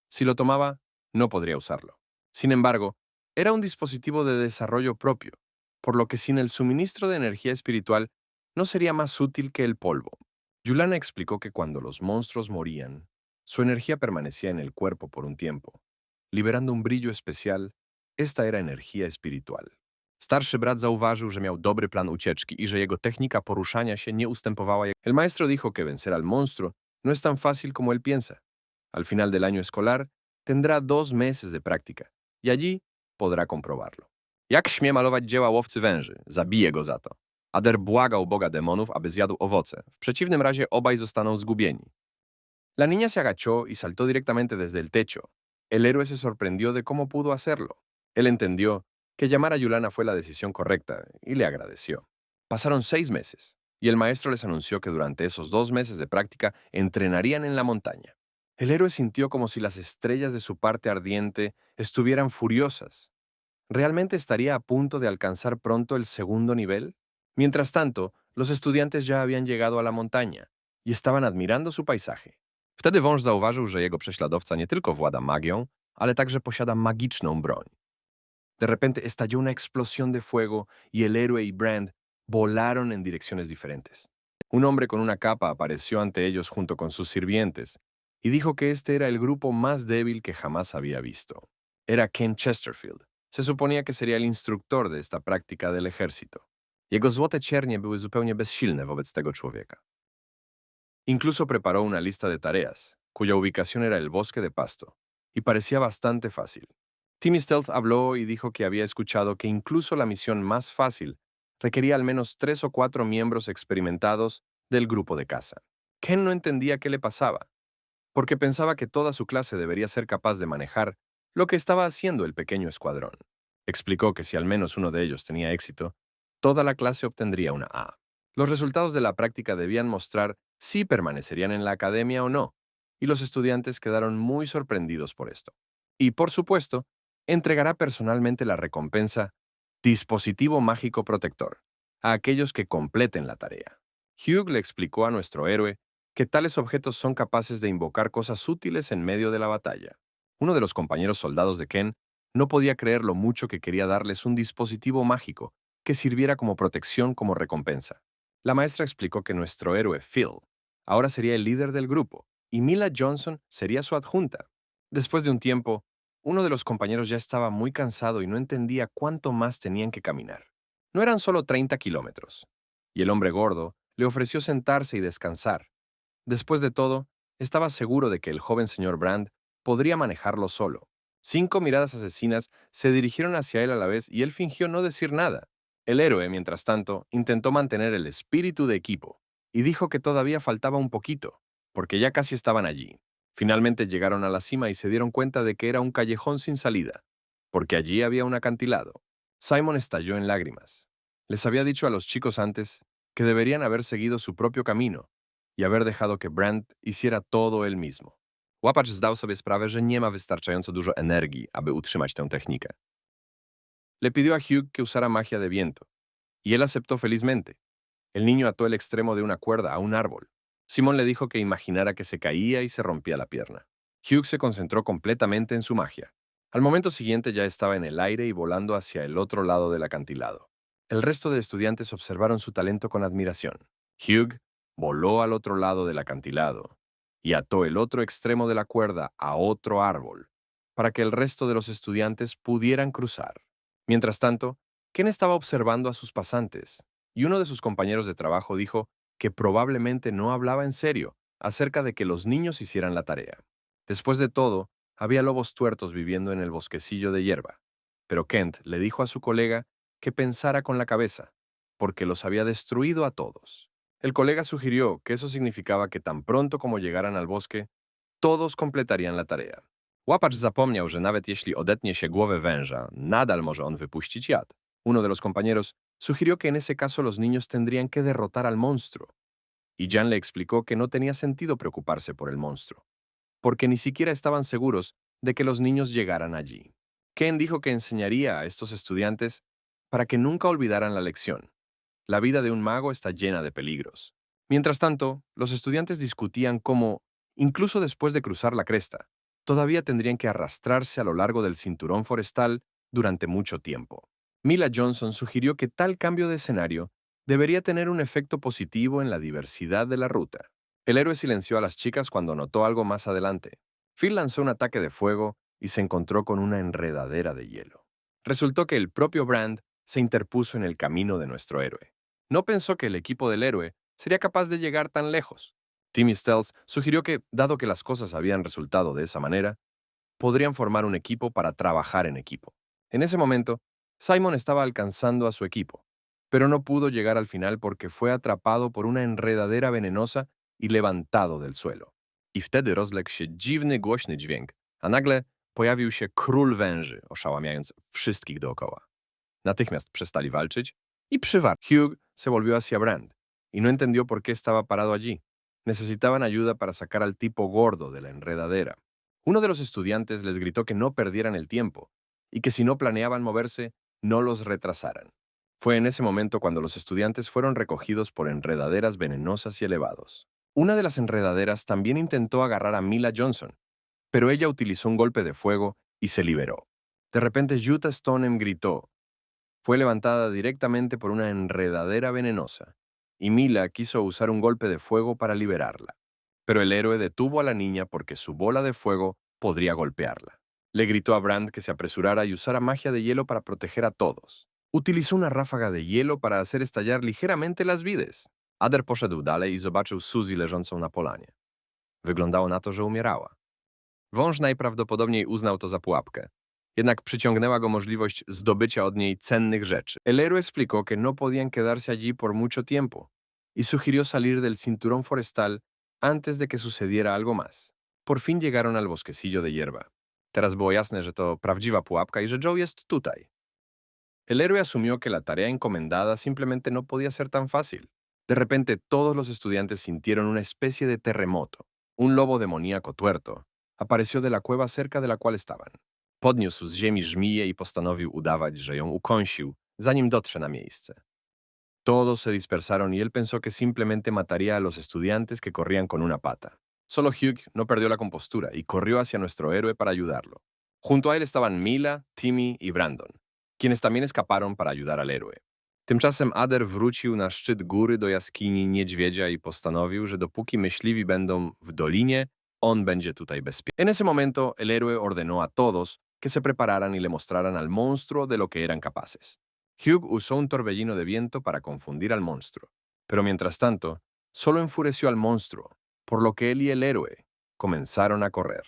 Si lo tomaba, no podría usarlo. Sin embargo, era un dispositivo de desarrollo propio, por lo que sin el suministro de energía espiritual no sería más útil que el polvo. Yulana explicó que cuando los monstruos morían, su energía permanecía en el cuerpo por un tiempo, liberando un brillo especial. Esta era energía espiritual. Starszy brat zauważył, że miał dobry plan ucieczki y że jego technika poruszania się nie ustępowała. El maestro dijo que vencer al monstruo no es tan fácil como él piensa. Al final del año escolar, tendrá 2 meses de práctica y allí podrá comprobarlo. Jak śmie malować dzieła łowcy węży? Zabiję go za to. Ader błagał boga demonów, aby zjadł owoce. W przeciwnym razie obaj zostaną zgubieni. La niña se agachó y saltó directamente desde el techo. El héroe se sorprendió de cómo pudo hacerlo. Él entendió que llamar a Yulana fue la decisión correcta y le agradeció. Pasaron 6 meses y el maestro les anunció que durante esos 2 meses de práctica entrenarían en la montaña. El héroe sintió como si las estrellas de su parte ardiente estuvieran furiosas. ¿Realmente estaría a punto de alcanzar pronto el segundo nivel? Mientras tanto, los estudiantes ya habían llegado a la montaña y estaban admirando su paisaje. Wtedy wąż zauważył, że jego prześladowca nie tylko włada magią, ale także posiada magiczną broń. De repente estalló una explosión de fuego y el héroe y Brand volaron en direcciones diferentes. Un hombre con una capa apareció ante ellos junto con sus sirvientes y dijo que este era el grupo más débil que jamás había visto. Era Ken Chesterfield. Se suponía que sería el instructor de esta práctica del ejército. Jego złote ciernie były zupełnie bezsilne wobec tego człowieka. Incluso preparó una lista de tareas, cuya ubicación era el bosque de pasto, y parecía bastante fácil. Timmy Stealth habló y dijo que había escuchado que incluso la misión más fácil requería al menos 3 o 4 miembros experimentados del grupo de caza. Ken no entendía qué le pasaba, porque pensaba que toda su clase debería ser capaz de manejar lo que estaba haciendo el pequeño escuadrón. Explicó que si al menos uno de ellos tenía éxito, toda la clase obtendría una A. Los resultados de la práctica debían mostrar si permanecerían en la academia o no, y los estudiantes quedaron muy sorprendidos por esto. Y, por supuesto, entregará personalmente la recompensa Dispositivo Mágico Protector a aquellos que completen la tarea. Hugh le explicó a nuestro héroe que tales objetos son capaces de invocar cosas útiles en medio de la batalla. Uno de los compañeros soldados de Ken no podía creer lo mucho que quería darles un dispositivo mágico que sirviera como protección como recompensa. La maestra explicó que nuestro héroe, Phil, ahora sería el líder del grupo y Mila Johnson sería su adjunta. Después de un tiempo, uno de los compañeros ya estaba muy cansado y no entendía cuánto más tenían que caminar. No eran solo 30 kilómetros, y el hombre gordo le ofreció sentarse y descansar. Después de todo, estaba seguro de que el joven señor Brand podría manejarlo solo. 5 miradas asesinas se dirigieron hacia él a la vez y él fingió no decir nada. El héroe, mientras tanto, intentó mantener el espíritu de equipo y dijo que todavía faltaba un poquito, porque ya casi estaban allí. Finalmente llegaron a la cima y se dieron cuenta de que era un callejón sin salida, porque allí había un acantilado. Simon estalló en lágrimas. Les había dicho a los chicos antes que deberían haber seguido su propio camino y haber dejado que Brandt hiciera todo él mismo. Łapacz zdał sobie sprawę, że nie ma wystarczająco dużo energii, aby utrzymać tę technikę. Le pidió a Hugh que usara magia de viento, y él aceptó felizmente. El niño ató el extremo de una cuerda a un árbol. Simon le dijo que imaginara que se caía y se rompía la pierna. Hugh se concentró completamente en su magia. Al momento siguiente ya estaba en el aire y volando hacia el otro lado del acantilado. El resto de estudiantes observaron su talento con admiración. Hugh voló al otro lado del acantilado y ató el otro extremo de la cuerda a otro árbol para que el resto de los estudiantes pudieran cruzar. Mientras tanto, Ken estaba observando a sus pasantes y uno de sus compañeros de trabajo dijo que probablemente no hablaba en serio acerca de que los niños hicieran la tarea. Después de todo, había lobos tuertos viviendo en el bosquecillo de hierba, pero Kent le dijo a su colega que pensara con la cabeza, porque los había destruido a todos. El colega sugirió que eso significaba que tan pronto como llegaran al bosque, todos completarían la tarea. Łapacz zapomniał, że nawet jeśli odetnie się głowę węża, nadal może on wypuścić jad. Uno de los compañeros sugirió que en ese caso los niños tendrían que derrotar al monstruo, y Jan le explicó que no tenía sentido preocuparse por el monstruo, porque ni siquiera estaban seguros de que los niños llegaran allí. Ken dijo que enseñaría a estos estudiantes para que nunca olvidaran la lección. La vida de un mago está llena de peligros. Mientras tanto, los estudiantes discutían cómo, incluso después de cruzar la cresta, todavía tendrían que arrastrarse a lo largo del cinturón forestal durante mucho tiempo. Mila Johnson sugirió que tal cambio de escenario debería tener un efecto positivo en la diversidad de la ruta. El héroe silenció a las chicas cuando notó algo más adelante. Phil lanzó un ataque de fuego y se encontró con una enredadera de hielo. Resultó que el propio Brand se interpuso en el camino de nuestro héroe. No pensó que el equipo del héroe sería capaz de llegar tan lejos. Timmy Stells sugirió que, dado que las cosas habían resultado de esa manera, podrían formar un equipo para trabajar en equipo. En ese momento, Simon estaba alcanzando a su equipo, pero no pudo llegar al final porque fue atrapado por una enredadera venenosa y levantado del suelo. I wtedy rozległ się dziwny, głośny dźwięk, a nagle pojawił się król węży, oszałamiając wszystkich dookoła. Natychmiast przestali walczyć y przywarł. Hugh se volvió hacia Brand y no entendió por qué estaba parado allí. Necesitaban ayuda para sacar al tipo gordo de la enredadera. Uno de los estudiantes les gritó que no perdieran el tiempo y que si no planeaban moverse, no los retrasaran. Fue en ese momento cuando los estudiantes fueron recogidos por enredaderas venenosas y elevados. Una de las enredaderas también intentó agarrar a Mila Johnson, pero ella utilizó un golpe de fuego y se liberó. De repente, Utah Stoneham gritó. Fue levantada directamente por una enredadera venenosa, y Mila quiso usar un golpe de fuego para liberarla. Pero el héroe detuvo a la niña porque su bola de fuego podría golpearla. Le gritó a Brand que se apresurara y usara magia de hielo para proteger a todos. Utilizó una ráfaga de hielo para hacer estallar ligeramente las vides. Ader poszedł dalej i zobaczył Suzy leżącą na polanie. Wyglądało na to, że umierała. Wąż najprawdopodobniej uznał to za pułapkę. Jednak przyciągnęła go możliwość zdobycia od niej cennych rzeczy. El héroe explicó que no podían quedarse allí por mucho tiempo y sugirió salir del cinturón forestal antes de que sucediera algo más. Por fin llegaron al bosquecillo de hierba. Teraz było jasne, że to prawdziwa pułapka y że Joe jest tutaj. El héroe asumió que la tarea encomendada simplemente no podía ser tan fácil. De repente, todos los estudiantes sintieron una especie de terremoto. Un lobo demoníaco tuerto apareció de la cueva cerca de la cual estaban. Podniósł z ziemi żmiję i postanowił udawać, że ją ukąsił, zanim dotrze na miejsce. Todos se dispersaron y él pensó que simplemente mataría a los estudiantes que corrían con una pata. Solo Hugh no perdió la compostura y corrió hacia nuestro héroe para ayudarlo. Junto a él estaban Mila, Timmy y Brandon, quienes también escaparon para ayudar al héroe. Tymczasem Ader wrócił na szczyt góry do jaskini niedźwiedzia i postanowił, że dopóki myśliwi będą w dolinie, on będzie tutaj bezpieczny. En ese momento, el héroe ordenó a todos que se prepararan y le mostraran al monstruo de lo que eran capaces. Hugh usó un torbellino de viento para confundir al monstruo, pero mientras tanto, solo enfureció al monstruo, por lo que él y el héroe comenzaron a correr.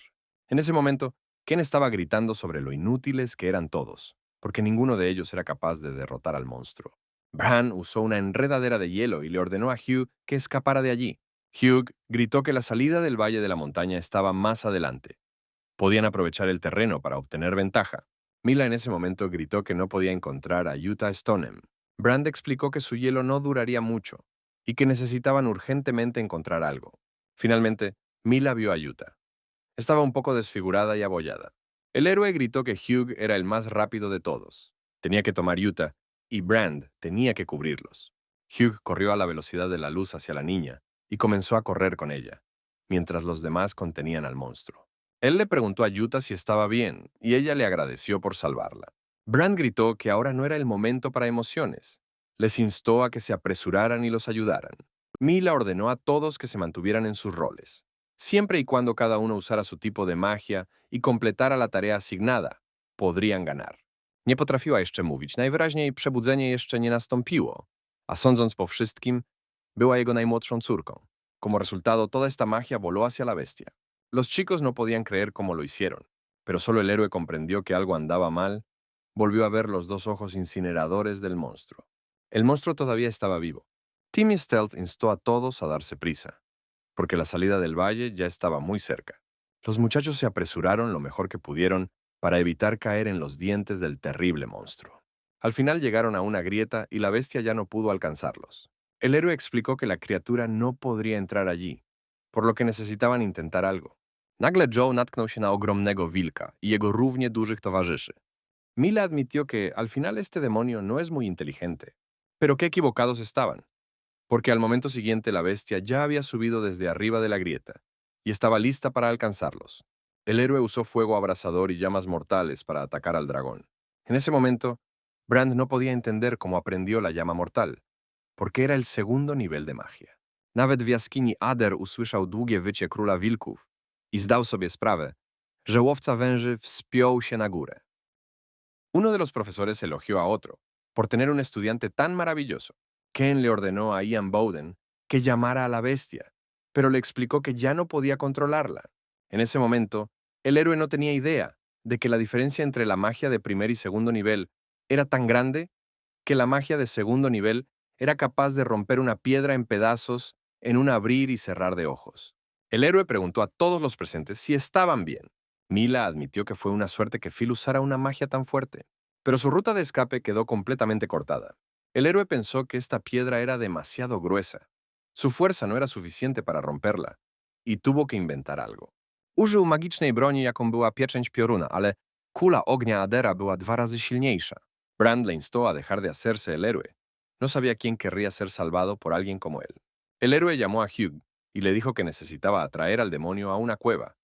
En ese momento, Ken estaba gritando sobre lo inútiles que eran todos, porque ninguno de ellos era capaz de derrotar al monstruo. Bran usó una enredadera de hielo y le ordenó a Hugh que escapara de allí. Hugh gritó que la salida del valle de la montaña estaba más adelante. Podían aprovechar el terreno para obtener ventaja. Mila en ese momento gritó que no podía encontrar a Utah Stoneham. Brand explicó que su hielo no duraría mucho y que necesitaban urgentemente encontrar algo. Finalmente, Mila vio a Utah. Estaba un poco desfigurada y abollada. El héroe gritó que Hugh era el más rápido de todos. Tenía que tomar Utah y Brand tenía que cubrirlos. Hugh corrió a la velocidad de la luz hacia la niña y comenzó a correr con ella, mientras los demás contenían al monstruo. Él le preguntó a Utah si estaba bien, y ella le agradeció por salvarla. Brand gritó que ahora no era el momento para emociones. Les instó a que se apresuraran y los ayudaran. Mila ordenó a todos que se mantuvieran en sus roles, siempre y cuando cada uno usara su tipo de magia y completara la tarea asignada, podrían ganar. Nie potrafiła jeszcze mówić, najwyraźniej przebudzenie jeszcze nie nastąpiło, a sądząc po wszystkim, była jego najmłodszą córką. Como resultado, toda esta magia voló hacia la bestia. Los chicos no podían creer cómo lo hicieron, pero solo el héroe comprendió que algo andaba mal, volvió a ver los dos ojos incineradores del monstruo. El monstruo todavía estaba vivo. Timmy Stealth instó a todos a darse prisa, porque la salida del valle ya estaba muy cerca. Los muchachos se apresuraron lo mejor que pudieron para evitar caer en los dientes del terrible monstruo. Al final llegaron a una grieta y la bestia ya no pudo alcanzarlos. El héroe explicó que la criatura no podría entrar allí, por lo que necesitaban intentar algo. Nagle Joe natknął się na ogromnego wilka y jego równie dużych towarzyszy. Mila admitió que al final este demonio no es muy inteligente, pero qué equivocados estaban, porque al momento siguiente la bestia ya había subido desde arriba de la grieta y estaba lista para alcanzarlos. El héroe usó fuego abrasador y llamas mortales para atacar al dragón. En ese momento, Brand no podía entender cómo aprendió la llama mortal, porque era el segundo nivel de magia. Nawet w jaskini Ader usłyszał długie wycie króla wilków i zdał sobie sprawę, że łowca węży wspiął się na górę. Uno de los profesores elogió a otro por tener un estudiante tan maravilloso. Ken le ordenó a Ian Bowden que llamara a la bestia, pero le explicó que ya no podía controlarla. En ese momento, el héroe no tenía idea de que la diferencia entre la magia de primer y segundo nivel era tan grande que la magia de segundo nivel era capaz de romper una piedra en pedazos en un abrir y cerrar de ojos. El héroe preguntó a todos los presentes si estaban bien. Mila admitió que fue una suerte que Phil usara una magia tan fuerte, pero su ruta de escape quedó completamente cortada. El héroe pensó que esta piedra era demasiado gruesa. Su fuerza no era suficiente para romperla, y tuvo que inventar algo. Użył magicznej broni, jaką była pieczęć pioruna, ale kula ognia Adera była 2 razy silniejsza. Brand le instó a dejar de hacerse el héroe. No sabía quién querría ser salvado por alguien como él. El héroe llamó a Hugh y le dijo que necesitaba atraer al demonio a una cueva,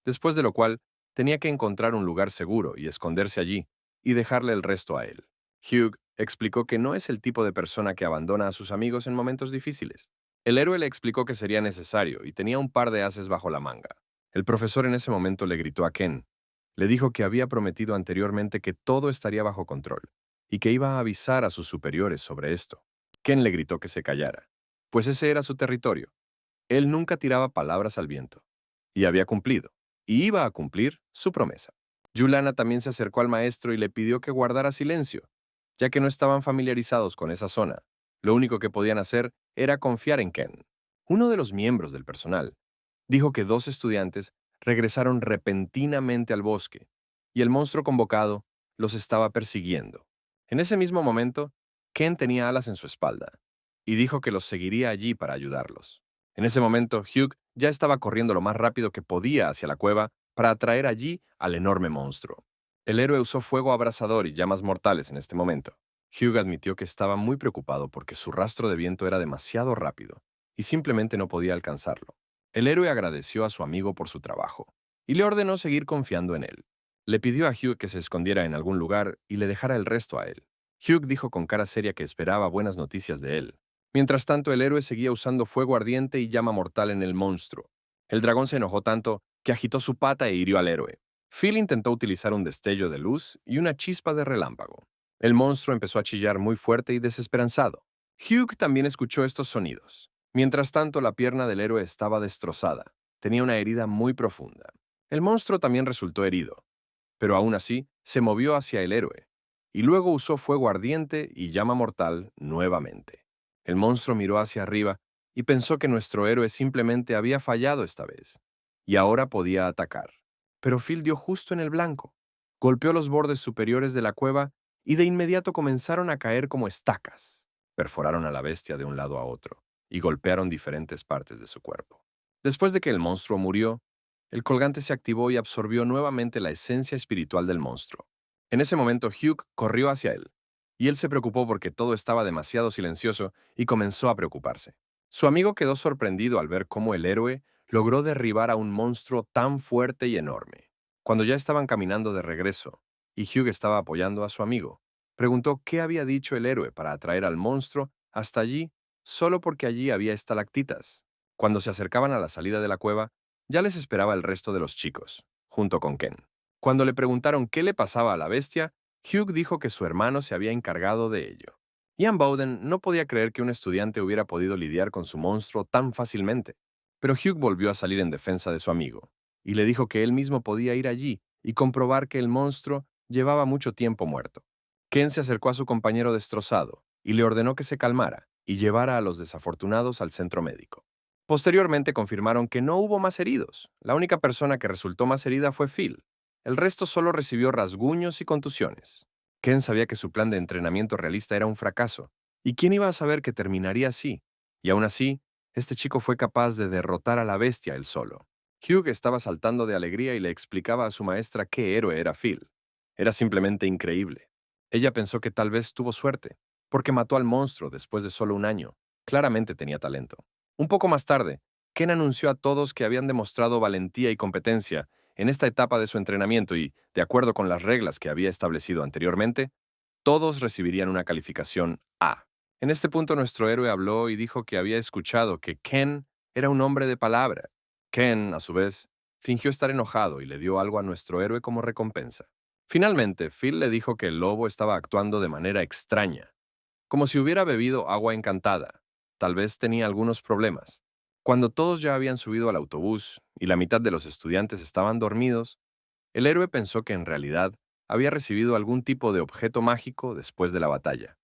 después de lo cual tenía que encontrar un lugar seguro y esconderse allí, y dejarle el resto a él. Hugh explicó que no es el tipo de persona que abandona a sus amigos en momentos difíciles. El héroe le explicó que sería necesario y tenía un par de ases bajo la manga. El profesor en ese momento le gritó a Ken. Le dijo que había prometido anteriormente que todo estaría bajo control y que iba a avisar a sus superiores sobre esto. Ken le gritó que se callara, pues ese era su territorio. Él nunca tiraba palabras al viento, y había cumplido, y iba a cumplir su promesa. Yulana también se acercó al maestro y le pidió que guardara silencio, ya que no estaban familiarizados con esa zona. Lo único que podían hacer era confiar en Ken. Uno de los miembros del personal dijo que 2 estudiantes regresaron repentinamente al bosque, y el monstruo convocado los estaba persiguiendo. En ese mismo momento, Ken tenía alas en su espalda, y dijo que los seguiría allí para ayudarlos. En ese momento, Hugh ya estaba corriendo lo más rápido que podía hacia la cueva para atraer allí al enorme monstruo. El héroe usó fuego abrasador y llamas mortales en este momento. Hugh admitió que estaba muy preocupado porque su rastro de viento era demasiado rápido y simplemente no podía alcanzarlo. El héroe agradeció a su amigo por su trabajo y le ordenó seguir confiando en él. Le pidió a Hugh que se escondiera en algún lugar y le dejara el resto a él. Hugh dijo con cara seria que esperaba buenas noticias de él. Mientras tanto, el héroe seguía usando fuego ardiente y llama mortal en el monstruo. El dragón se enojó tanto que agitó su pata e hirió al héroe. Phil intentó utilizar un destello de luz y una chispa de relámpago. El monstruo empezó a chillar muy fuerte y desesperanzado. Hugh también escuchó estos sonidos. Mientras tanto, la pierna del héroe estaba destrozada. Tenía una herida muy profunda. El monstruo también resultó herido, pero aún así se movió hacia el héroe, y luego usó fuego ardiente y llama mortal nuevamente. El monstruo miró hacia arriba y pensó que nuestro héroe simplemente había fallado esta vez, y ahora podía atacar. Pero Phil dio justo en el blanco. Golpeó los bordes superiores de la cueva y de inmediato comenzaron a caer como estacas. Perforaron a la bestia de un lado a otro y golpearon diferentes partes de su cuerpo. Después de que el monstruo murió, el colgante se activó y absorbió nuevamente la esencia espiritual del monstruo. En ese momento Hugh corrió hacia él, y él se preocupó porque todo estaba demasiado silencioso y comenzó a preocuparse. Su amigo quedó sorprendido al ver cómo el héroe logró derribar a un monstruo tan fuerte y enorme. Cuando ya estaban caminando de regreso, y Hugh estaba apoyando a su amigo, preguntó qué había dicho el héroe para atraer al monstruo hasta allí solo porque allí había estalactitas. Cuando se acercaban a la salida de la cueva, ya les esperaba el resto de los chicos, junto con Ken. Cuando le preguntaron qué le pasaba a la bestia, Hugh dijo que su hermano se había encargado de ello. Ian Bowden no podía creer que un estudiante hubiera podido lidiar con su monstruo tan fácilmente, pero Hugh volvió a salir en defensa de su amigo, y le dijo que él mismo podía ir allí y comprobar que el monstruo llevaba mucho tiempo muerto. Ken se acercó a su compañero destrozado y le ordenó que se calmara y llevara a los desafortunados al centro médico. Posteriormente confirmaron que no hubo más heridos. La única persona que resultó más herida fue Phil. El resto solo recibió rasguños y contusiones. Ken sabía que su plan de entrenamiento realista era un fracaso, y quién iba a saber que terminaría así. Y aún así, este chico fue capaz de derrotar a la bestia él solo. Hugh estaba saltando de alegría y le explicaba a su maestra qué héroe era Phil. Era simplemente increíble. Ella pensó que tal vez tuvo suerte, porque mató al monstruo después de solo un año. Claramente tenía talento. Un poco más tarde, Ken anunció a todos que habían demostrado valentía y competencia en esta etapa de su entrenamiento y, de acuerdo con las reglas que había establecido anteriormente, todos recibirían una calificación A. En este punto nuestro héroe habló y dijo que había escuchado que Ken era un hombre de palabra. Ken, a su vez, fingió estar enojado y le dio algo a nuestro héroe como recompensa. Finalmente, Phil le dijo que el lobo estaba actuando de manera extraña, como si hubiera bebido agua encantada. Tal vez tenía algunos problemas. Cuando todos ya habían subido al autobús y la mitad de los estudiantes estaban dormidos, el héroe pensó que en realidad había recibido algún tipo de objeto mágico después de la batalla.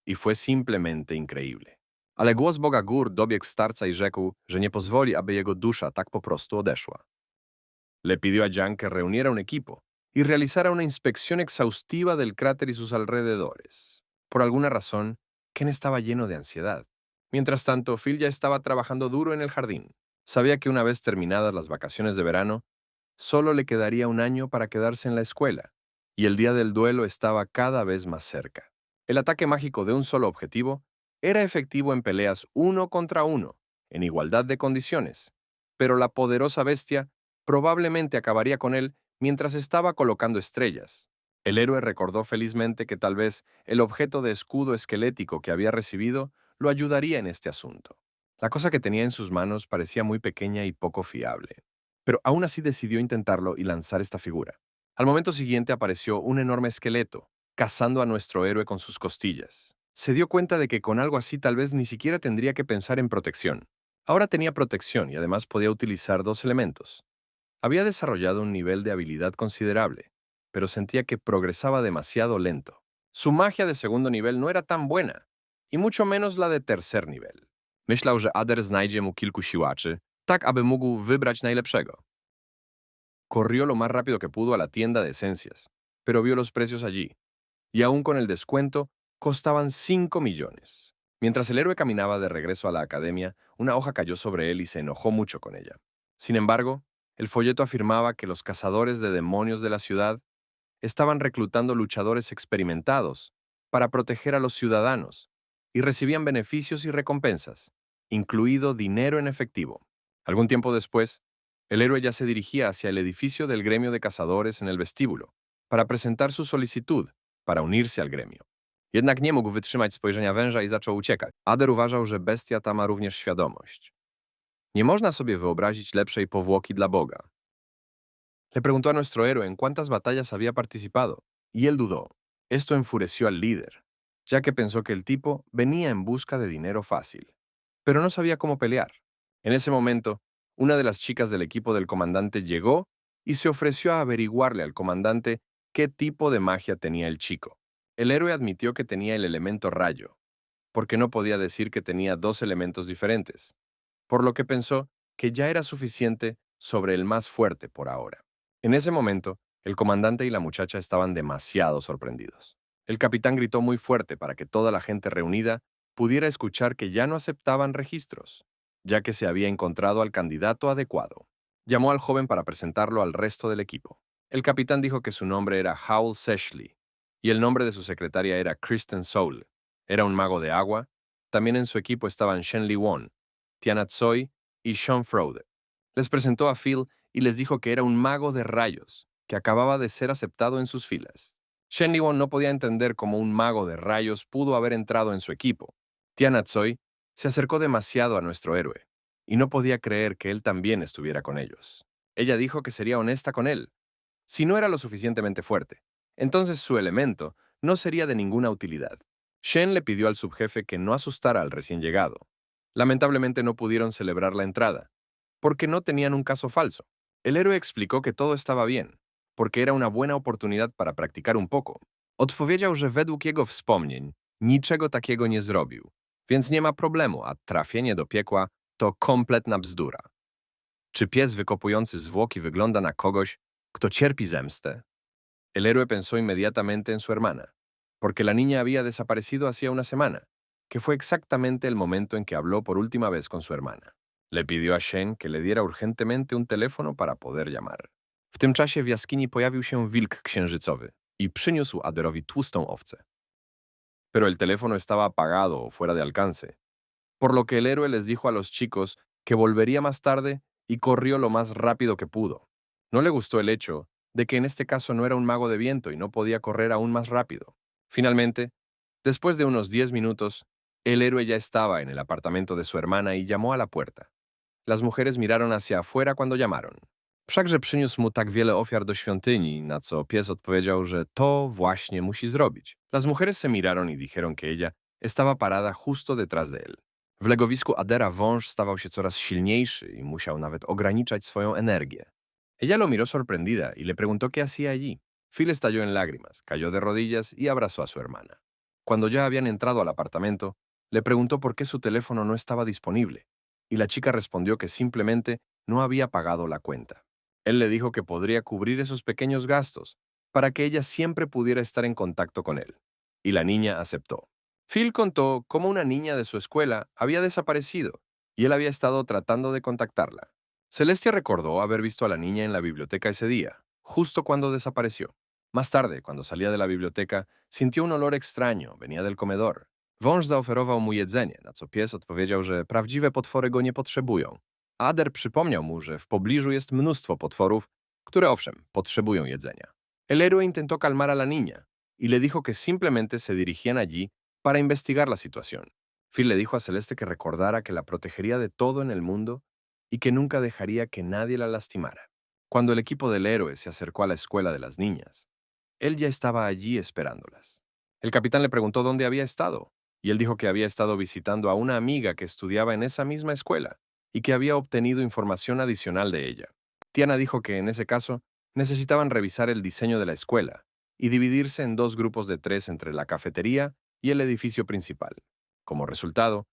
I fue simplemente increíble. Ale głos Boga Gór dobiegł starca i rzekł, że nie pozwoli, aby jego dusza tak po prostu odeszła. Le pidió a Jan que reuniera un equipo y realizara una inspección exhaustiva del cráter y sus alrededores. Por alguna razón, Ken estaba lleno de ansiedad. Mientras tanto, Phil ya estaba trabajando duro en el jardín. Sabía que una vez terminadas las vacaciones de verano, solo le quedaría un año para quedarse en la escuela, y el día del duelo estaba cada vez más cerca. El ataque mágico de un solo objetivo era efectivo en peleas uno contra uno, en igualdad de condiciones, pero la poderosa bestia probablemente acabaría con él mientras estaba colocando estrellas. El héroe recordó felizmente que tal vez el objeto de escudo esquelético que había recibido lo ayudaría en este asunto. La cosa que tenía en sus manos parecía muy pequeña y poco fiable, pero aún así decidió intentarlo y lanzar esta figura. Al momento siguiente apareció un enorme esqueleto, cazando a nuestro héroe con sus costillas. Se dio cuenta de que con algo así tal vez ni siquiera tendría que pensar en protección. Ahora tenía protección y además podía utilizar dos elementos. Había desarrollado un nivel de habilidad considerable, pero sentía que progresaba demasiado lento. Su magia de segundo nivel no era tan buena, y mucho menos la de tercer nivel. Myślał, że Ader znajdzie mu kilku siłaczy, tak aby mógł wybrać najlepszego. Corrió lo más rápido que pudo a la tienda de esencias, pero vio los precios allí, y aún con el descuento, costaban 5 millones. Mientras el héroe caminaba de regreso a la academia, una hoja cayó sobre él y se enojó mucho con ella. Sin embargo, el folleto afirmaba que los cazadores de demonios de la ciudad estaban reclutando luchadores experimentados para proteger a los ciudadanos y recibían beneficios y recompensas, incluido dinero en efectivo. Algún tiempo después, el héroe ya se dirigía hacia el edificio del gremio de cazadores en el vestíbulo para presentar su solicitud para unirse al gremio. Jednak nie mógł wytrzymać spojrzenia węża i zaczął uciekać. Ader uważał, że bestia ta ma również świadomość. Nie można sobie wyobrazić lepszej powłoki dla Boga. Le preguntó a nuestro héroe en cuántas batallas había participado, y él dudó. Esto enfureció al líder, ya que pensó que el tipo venía en busca de dinero fácil, pero no sabía cómo pelear. En ese momento, una de las chicas del equipo del comandante llegó y se ofreció a averiguarle al comandante qué tipo de magia tenía el chico. El héroe admitió que tenía el elemento rayo, porque no podía decir que tenía dos elementos diferentes, por lo que pensó que ya era suficiente sobre el más fuerte por ahora. En ese momento, el comandante y la muchacha estaban demasiado sorprendidos. El capitán gritó muy fuerte para que toda la gente reunida pudiera escuchar que ya no aceptaban registros, ya que se había encontrado al candidato adecuado. Llamó al joven para presentarlo al resto del equipo. El capitán dijo que su nombre era Howl Seshley y el nombre de su secretaria era Kristen Soul. Era un mago de agua. También en su equipo estaban Shen Li Won, Tiana Tsoi y Sean Frode. Les presentó a Phil y les dijo que era un mago de rayos, que acababa de ser aceptado en sus filas. Shen Li Won no podía entender cómo un mago de rayos pudo haber entrado en su equipo. Tiana Tsoi se acercó demasiado a nuestro héroe, y no podía creer que él también estuviera con ellos. Ella dijo que sería honesta con él. Si no era lo suficientemente fuerte, entonces su elemento no sería de ninguna utilidad. Shen le pidió al subjefe que no asustara al recién llegado. Lamentablemente no pudieron celebrar la entrada, porque no tenían un caso falso. El héroe explicó que todo estaba bien, porque era una buena oportunidad para practicar un poco. Odpowiedział, że według jego wspomnień niczego takiego nie zrobił, więc nie ma problemu, a trafienie do piekła to kompletna bzdura. Czy pies wykopujący zwłoki wygląda na kogoś, kto cierpi zemstę? El héroe pensó inmediatamente en su hermana, porque la niña había desaparecido hacía una semana, que fue exactamente el momento en que habló por última vez con su hermana. Le pidió a Shen que le diera urgentemente un teléfono para poder llamar. W tym czasie w jaskini pojawił się wilk księżycowy i przyniósł Aderowi tłustą owcę. Pero el teléfono estaba apagado o fuera de alcance, por lo que el héroe les dijo a los chicos que volvería más tarde y corrió lo más rápido que pudo. No le gustó el hecho de que en este caso no era un mago de viento y no podía correr aún más rápido. Finalmente, después de unos 10 minutos, el héroe ya estaba en el apartamento de su hermana y llamó a la puerta. Las mujeres miraron hacia afuera cuando llamaron. Wszakże przyniósł mu tak wiele ofiar do świątyni, na co pies odpowiedział, że to właśnie musi zrobić. Las mujeres se miraron y dijeron que ella estaba parada justo detrás de él. W legowisku Adera wąż stawał się coraz silniejszy y musiał nawet ograniczać swoją energię. Ella lo miró sorprendida y le preguntó qué hacía allí. Phil estalló en lágrimas, cayó de rodillas y abrazó a su hermana. Cuando ya habían entrado al apartamento, le preguntó por qué su teléfono no estaba disponible, y la chica respondió que simplemente no había pagado la cuenta. Él le dijo que podría cubrir esos pequeños gastos para que ella siempre pudiera estar en contacto con él, y la niña aceptó. Phil contó cómo una niña de su escuela había desaparecido y él había estado tratando de contactarla. Celestia recordó haber visto a la niña en la biblioteca ese día, justo cuando desapareció. Más tarde, cuando salía de la biblioteca, sintió un olor extraño, venía del comedor. Wąż zaoferował mu jedzenie, na co pies odpowiedział, że prawdziwe potwory go nie potrzebują. Ader przypomniał mu, że w pobliżu jest mnóstwo potworów, które owszem, potrzebują jedzenia. El héroe intentó calmar a la niña y le dijo que simplemente se dirigían allí para investigar la situación. Phil le dijo a Celeste que recordara que la protegería de todo en el mundo y que nunca dejaría que nadie la lastimara. Cuando el equipo del héroe se acercó a la escuela de las niñas, él ya estaba allí esperándolas. El capitán le preguntó dónde había estado, y él dijo que había estado visitando a una amiga que estudiaba en esa misma escuela y que había obtenido información adicional de ella. Tiana dijo que en ese caso necesitaban revisar el diseño de la escuela y dividirse en dos grupos de 3 entre la cafetería y el edificio principal. Como resultado,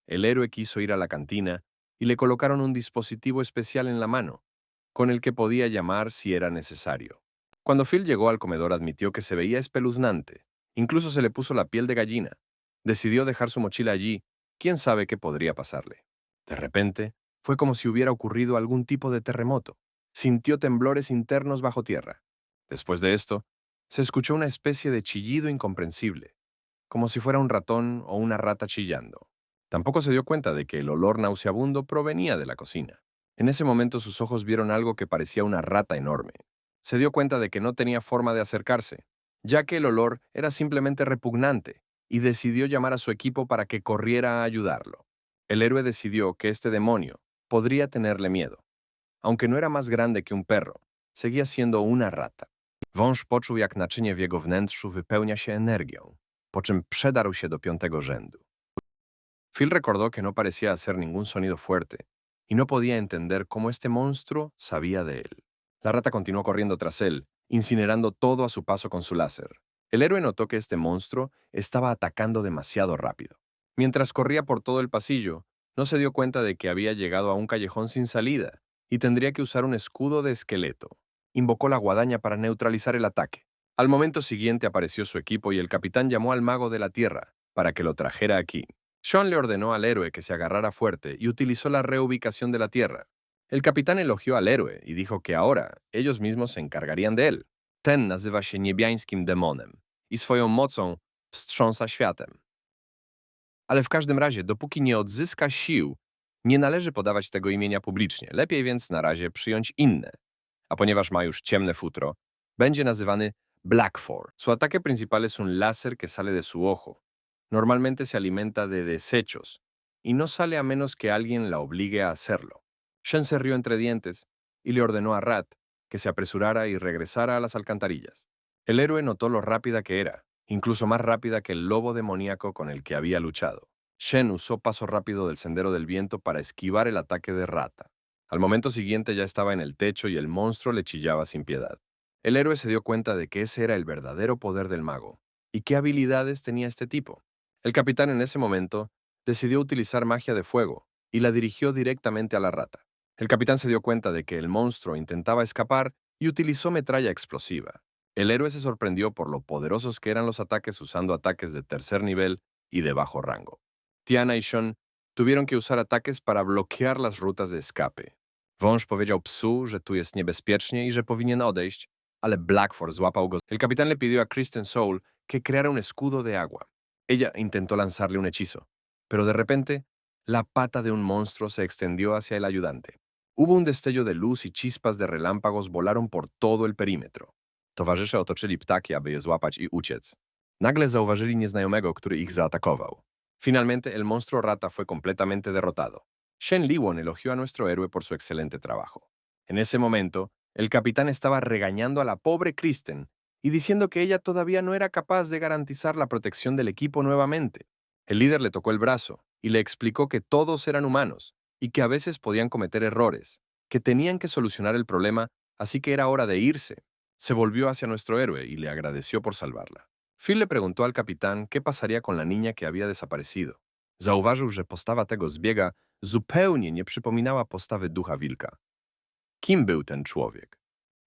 el héroe quiso ir a la cantina y le colocaron un dispositivo especial en la mano, con el que podía llamar si era necesario. Cuando Phil llegó al comedor admitió que se veía espeluznante, incluso se le puso la piel de gallina. Decidió dejar su mochila allí, quién sabe qué podría pasarle. De repente, fue como si hubiera ocurrido algún tipo de terremoto. Sintió temblores internos bajo tierra. Después de esto, se escuchó una especie de chillido incomprensible, como si fuera un ratón o una rata chillando. Tampoco se dio cuenta de que el olor nauseabundo provenía de la cocina. En ese momento sus ojos vieron algo que parecía una rata enorme. Se dio cuenta de que no tenía forma de acercarse, ya que el olor era simplemente repugnante, y decidió llamar a su equipo para que corriera a ayudarlo. El héroe decidió que este demonio podría tenerle miedo. Aunque no era más grande que un perro, seguía siendo una rata. Wąż poczuł, jak naczynie w jego wnętrzu wypełnia się energią, po czym przedarł się do 5. rzędu. Phil recordó que no parecía hacer ningún sonido fuerte, y no podía entender cómo este monstruo sabía de él. La rata continuó corriendo tras él, incinerando todo a su paso con su láser. El héroe notó que este monstruo estaba atacando demasiado rápido. Mientras corría por todo el pasillo, no se dio cuenta de que había llegado a un callejón sin salida y tendría que usar un escudo de esqueleto. Invocó la guadaña para neutralizar el ataque. Al momento siguiente apareció su equipo y el capitán llamó al mago de la tierra para que lo trajera aquí. Sean le ordenó al héroe que se agarrara fuerte y utilizó la reubicación de la tierra. El capitán elogió al héroe y dijo que ahora ellos mismos se encargarían de él. Ten nazywa się niebiańskim demonem i swoją mocą wstrząsa światem. Ale w każdym razie, dopóki nie odzyska sił, nie należy podawać tego imienia publicznie. Lepiej więc na razie przyjąć inne. A ponieważ ma już ciemne futro, będzie nazywany Blackford. Su ataque principal es un láser que sale de su ojo. Normalmente se alimenta de desechos y no sale a menos que alguien la obligue a hacerlo. Shen se rió entre dientes y le ordenó a Rat que se apresurara y regresara a las alcantarillas. El héroe notó lo rápida que era, incluso más rápida que el lobo demoníaco con el que había luchado. Shen usó paso rápido del sendero del viento para esquivar el ataque de Rata. Al momento siguiente ya estaba en el techo y el monstruo le chillaba sin piedad. El héroe se dio cuenta de que ese era el verdadero poder del mago. ¿Y qué habilidades tenía este tipo? El capitán en ese momento decidió utilizar magia de fuego y la dirigió directamente a la rata. El capitán se dio cuenta de que el monstruo intentaba escapar y utilizó metralla explosiva. El héroe se sorprendió por lo poderosos que eran los ataques usando ataques de tercer nivel y de bajo rango. Tiana y Sean tuvieron que usar ataques para bloquear las rutas de escape. Wąż powiedział psu, że tu jest niebezpiecznie i że powinien odejść, ale Blackford złapał go. El capitán le pidió a Kristen Soul que creara un escudo de agua. Ella intentó lanzarle un hechizo, pero de repente, la pata de un monstruo se extendió hacia el ayudante. Hubo un destello de luz y chispas de relámpagos volaron por todo el perímetro. Towarzysze otoczyli ptaki, aby je złapać i uciec. Nagle zauważyli nieznajomego, który ich zaatakował. Finalmente, el monstruo rata fue completamente derrotado. Shen Liwon elogió a nuestro héroe por su excelente trabajo. En ese momento, el capitán estaba regañando a la pobre Kristen y diciendo que ella todavía no era capaz de garantizar la protección del equipo nuevamente. El líder le tocó el brazo y le explicó que todos eran humanos y que a veces podían cometer errores, que tenían que solucionar el problema, así que era hora de irse. se volvió hacia nuestro héroe y le agradeció por salvarla. Phil le preguntó al capitán qué pasaría con la niña que había desaparecido. Zauważył, że postawa tego zbiega zupełnie nie przypominała postawy ducha wilka. ¿Quién był ten człowiek?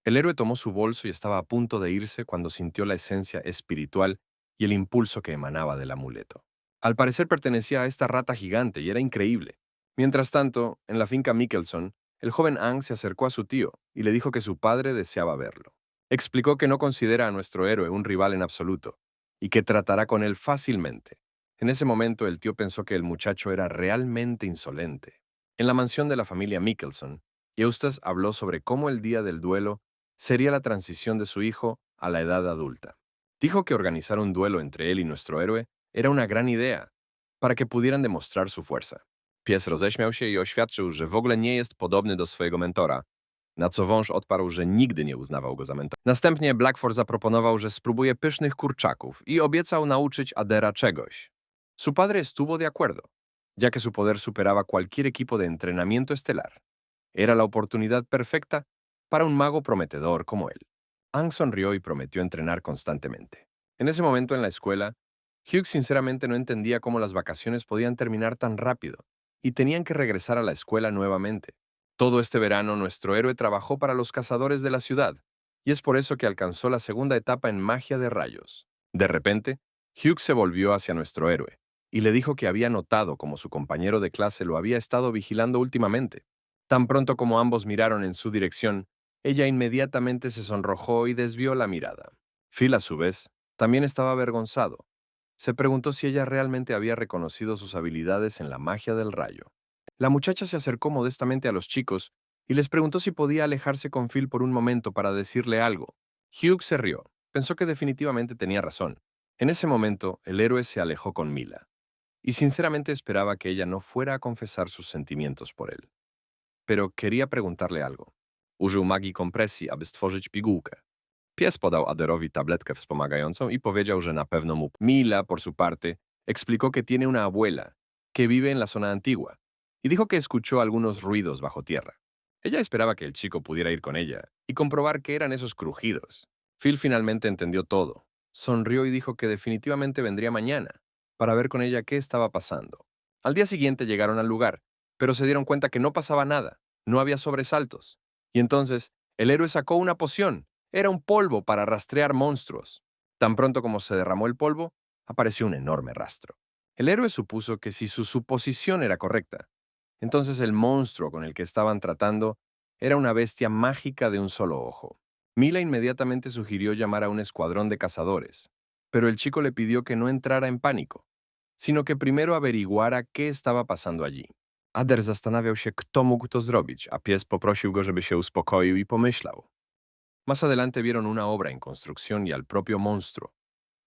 El héroe tomó su bolso y estaba a punto de irse cuando sintió la esencia espiritual y el impulso que emanaba del amuleto. Al parecer pertenecía a esta rata gigante y era increíble. Mientras tanto, en la finca Mickelson, el joven Ang se acercó a su tío y le dijo que su padre deseaba verlo. Explicó que no considera a nuestro héroe un rival en absoluto y que tratará con él fácilmente. En ese momento el tío pensó que el muchacho era realmente insolente. En la mansión de la familia Mickelson, Eustace habló sobre cómo el día del duelo sería la transición de su hijo a la edad adulta. Dijo que organizar un duelo entre él y nuestro héroe era una gran idea, para que pudieran demostrar su fuerza. Pies roześmiał się i oświadczył, że w ogóle nie jest podobny do swojego mentora, na co wąż odparł, że nigdy nie uznawał go za mentora. Następnie Blackford zaproponował, że spróbuje pysznych kurczaków i obiecał nauczyć Adera czegoś. Su padre estuvo de acuerdo, ya que su poder superaba cualquier equipo de entrenamiento estelar. Era la oportunidad perfecta para un mago prometedor como él. Ang sonrió y prometió entrenar constantemente. En ese momento en la escuela, Hugh sinceramente no entendía cómo las vacaciones podían terminar tan rápido y tenían que regresar a la escuela nuevamente. Todo este verano nuestro héroe trabajó para los cazadores de la ciudad, y es por eso que alcanzó la segunda etapa en magia de rayos. De repente, Hugh se volvió hacia nuestro héroe y le dijo que había notado cómo su compañero de clase lo había estado vigilando últimamente. Tan pronto como ambos miraron en su dirección, ella inmediatamente se sonrojó y desvió la mirada. Phil, a su vez, también estaba avergonzado. Se preguntó si ella realmente había reconocido sus habilidades en la magia del rayo. La muchacha se acercó modestamente a los chicos y les preguntó si podía alejarse con Phil por un momento para decirle algo. Hugh se rió. Pensó que definitivamente tenía razón. En ese momento, el héroe se alejó con Mila, y sinceramente esperaba que ella no fuera a confesar sus sentimientos por él. Pero quería preguntarle algo. Użył magii kompresji, aby stworzyć pigułkę. Pies podał Aderowi tabletkę wspomagającą y powiedział, że na pewno mu... Mila, por su parte, explicó que tiene una abuela que vive en la zona antigua y dijo que escuchó algunos ruidos bajo tierra. Ella esperaba que el chico pudiera ir con ella y comprobar qué eran esos crujidos. Phil finalmente entendió todo. Sonrió y dijo que definitivamente vendría mañana para ver con ella qué estaba pasando. Al día siguiente llegaron al lugar, pero se dieron cuenta que no pasaba nada, no había sobresaltos. Y entonces, el héroe sacó una poción. Era un polvo para rastrear monstruos. Tan pronto como se derramó el polvo, apareció un enorme rastro. El héroe supuso que si su suposición era correcta, entonces el monstruo con el que estaban tratando era una bestia mágica de un solo ojo. Mila inmediatamente sugirió llamar a un escuadrón de cazadores, pero el chico le pidió que no entrara en pánico, sino que primero averiguara qué estaba pasando allí. Ader zastanawiał się, kto mógł to zrobić, a pies poprosił go, żeby się uspokoił i pomyślał. Más adelante vieron una obra en construcción y al propio monstruo,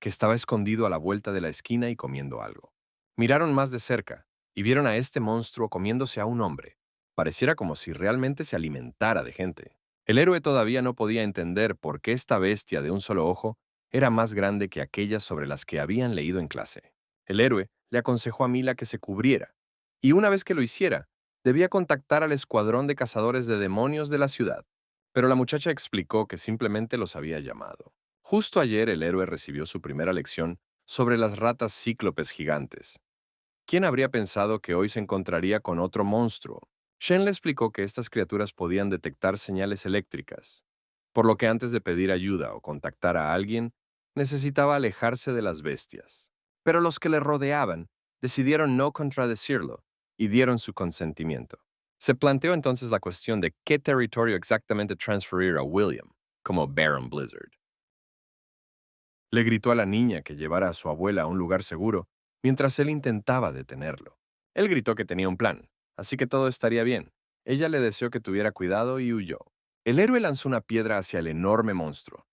que estaba escondido a la vuelta de la esquina y comiendo algo. Miraron más de cerca y vieron a este monstruo comiéndose a un hombre. Pareciera como si realmente se alimentara de gente. El héroe todavía no podía entender por qué esta bestia de un solo ojo era más grande que aquellas sobre las que habían leído en clase. El héroe le aconsejó a Mila que se cubriera, y una vez que lo hiciera, debía contactar al escuadrón de cazadores de demonios de la ciudad. Pero la muchacha explicó que simplemente los había llamado. Justo ayer el héroe recibió su primera lección sobre las ratas cíclopes gigantes. ¿Quién habría pensado que hoy se encontraría con otro monstruo? Shen le explicó que estas criaturas podían detectar señales eléctricas, por lo que antes de pedir ayuda o contactar a alguien, necesitaba alejarse de las bestias. Pero los que le rodeaban decidieron no contradecirlo y dieron su consentimiento. Se planteó entonces la cuestión de qué territorio exactamente transferir a William, como Baron Blizzard. Le gritó a la niña que llevara a su abuela a un lugar seguro, mientras él intentaba detenerlo. Él gritó que tenía un plan, así que todo estaría bien. Ella le deseó que tuviera cuidado y huyó. El héroe lanzó una piedra hacia el enorme monstruo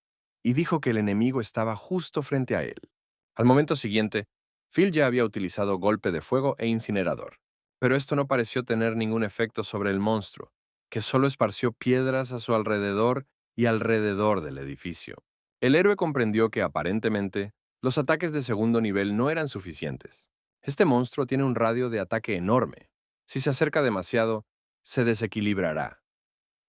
y dijo que el enemigo estaba justo frente a él. Al momento siguiente, Phil ya había utilizado golpe de fuego e incinerador, pero esto no pareció tener ningún efecto sobre el monstruo, que solo esparció piedras a su alrededor y alrededor del edificio. El héroe comprendió que aparentemente los ataques de segundo nivel no eran suficientes. Este monstruo tiene un radio de ataque enorme. Si se acerca demasiado, se desequilibrará.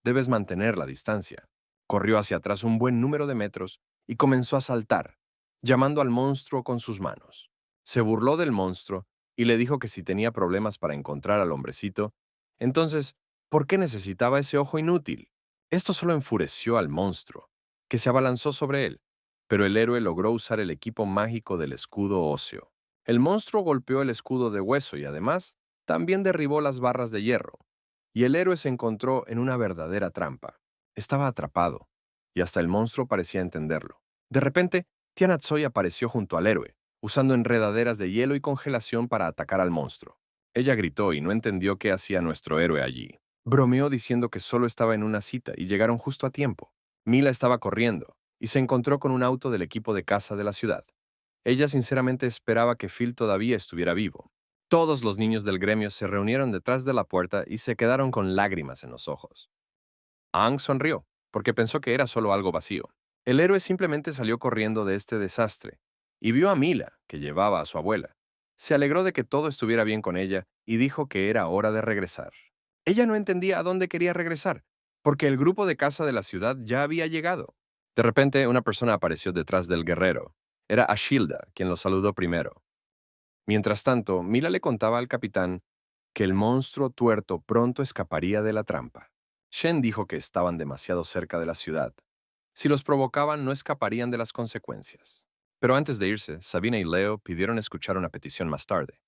Debes mantener la distancia. Corrió hacia atrás un buen número de metros y comenzó a saltar, llamando al monstruo con sus manos. Se burló del monstruo y le dijo que si tenía problemas para encontrar al hombrecito, entonces, ¿por qué necesitaba ese ojo inútil? Esto solo enfureció al monstruo, que se abalanzó sobre él, pero el héroe logró usar el equipo mágico del escudo óseo. El monstruo golpeó el escudo de hueso y además también derribó las barras de hierro, y el héroe se encontró en una verdadera trampa. Estaba atrapado, y hasta el monstruo parecía entenderlo. De repente, Tiana Tsoy apareció junto al héroe, usando enredaderas de hielo y congelación para atacar al monstruo. Ella gritó y no entendió qué hacía nuestro héroe allí. Bromeó diciendo que solo estaba en una cita y llegaron justo a tiempo. Mila estaba corriendo y se encontró con un auto del equipo de caza de la ciudad. Ella sinceramente esperaba que Phil todavía estuviera vivo. Todos los niños del gremio se reunieron detrás de la puerta y se quedaron con lágrimas en los ojos. Aang sonrió, porque pensó que era solo algo vacío. El héroe simplemente salió corriendo de este desastre y vio a Mila, que llevaba a su abuela. Se alegró de que todo estuviera bien con ella y dijo que era hora de regresar. Ella no entendía a dónde quería regresar, porque el grupo de caza de la ciudad ya había llegado. De repente, una persona apareció detrás del guerrero. Era Ashilda, quien lo saludó primero. Mientras tanto, Mila le contaba al capitán que el monstruo tuerto pronto escaparía de la trampa. Shen dijo que estaban demasiado cerca de la ciudad. Si los provocaban, no escaparían de las consecuencias. Pero antes de irse, Sabina y Leo pidieron escuchar una petición más tarde.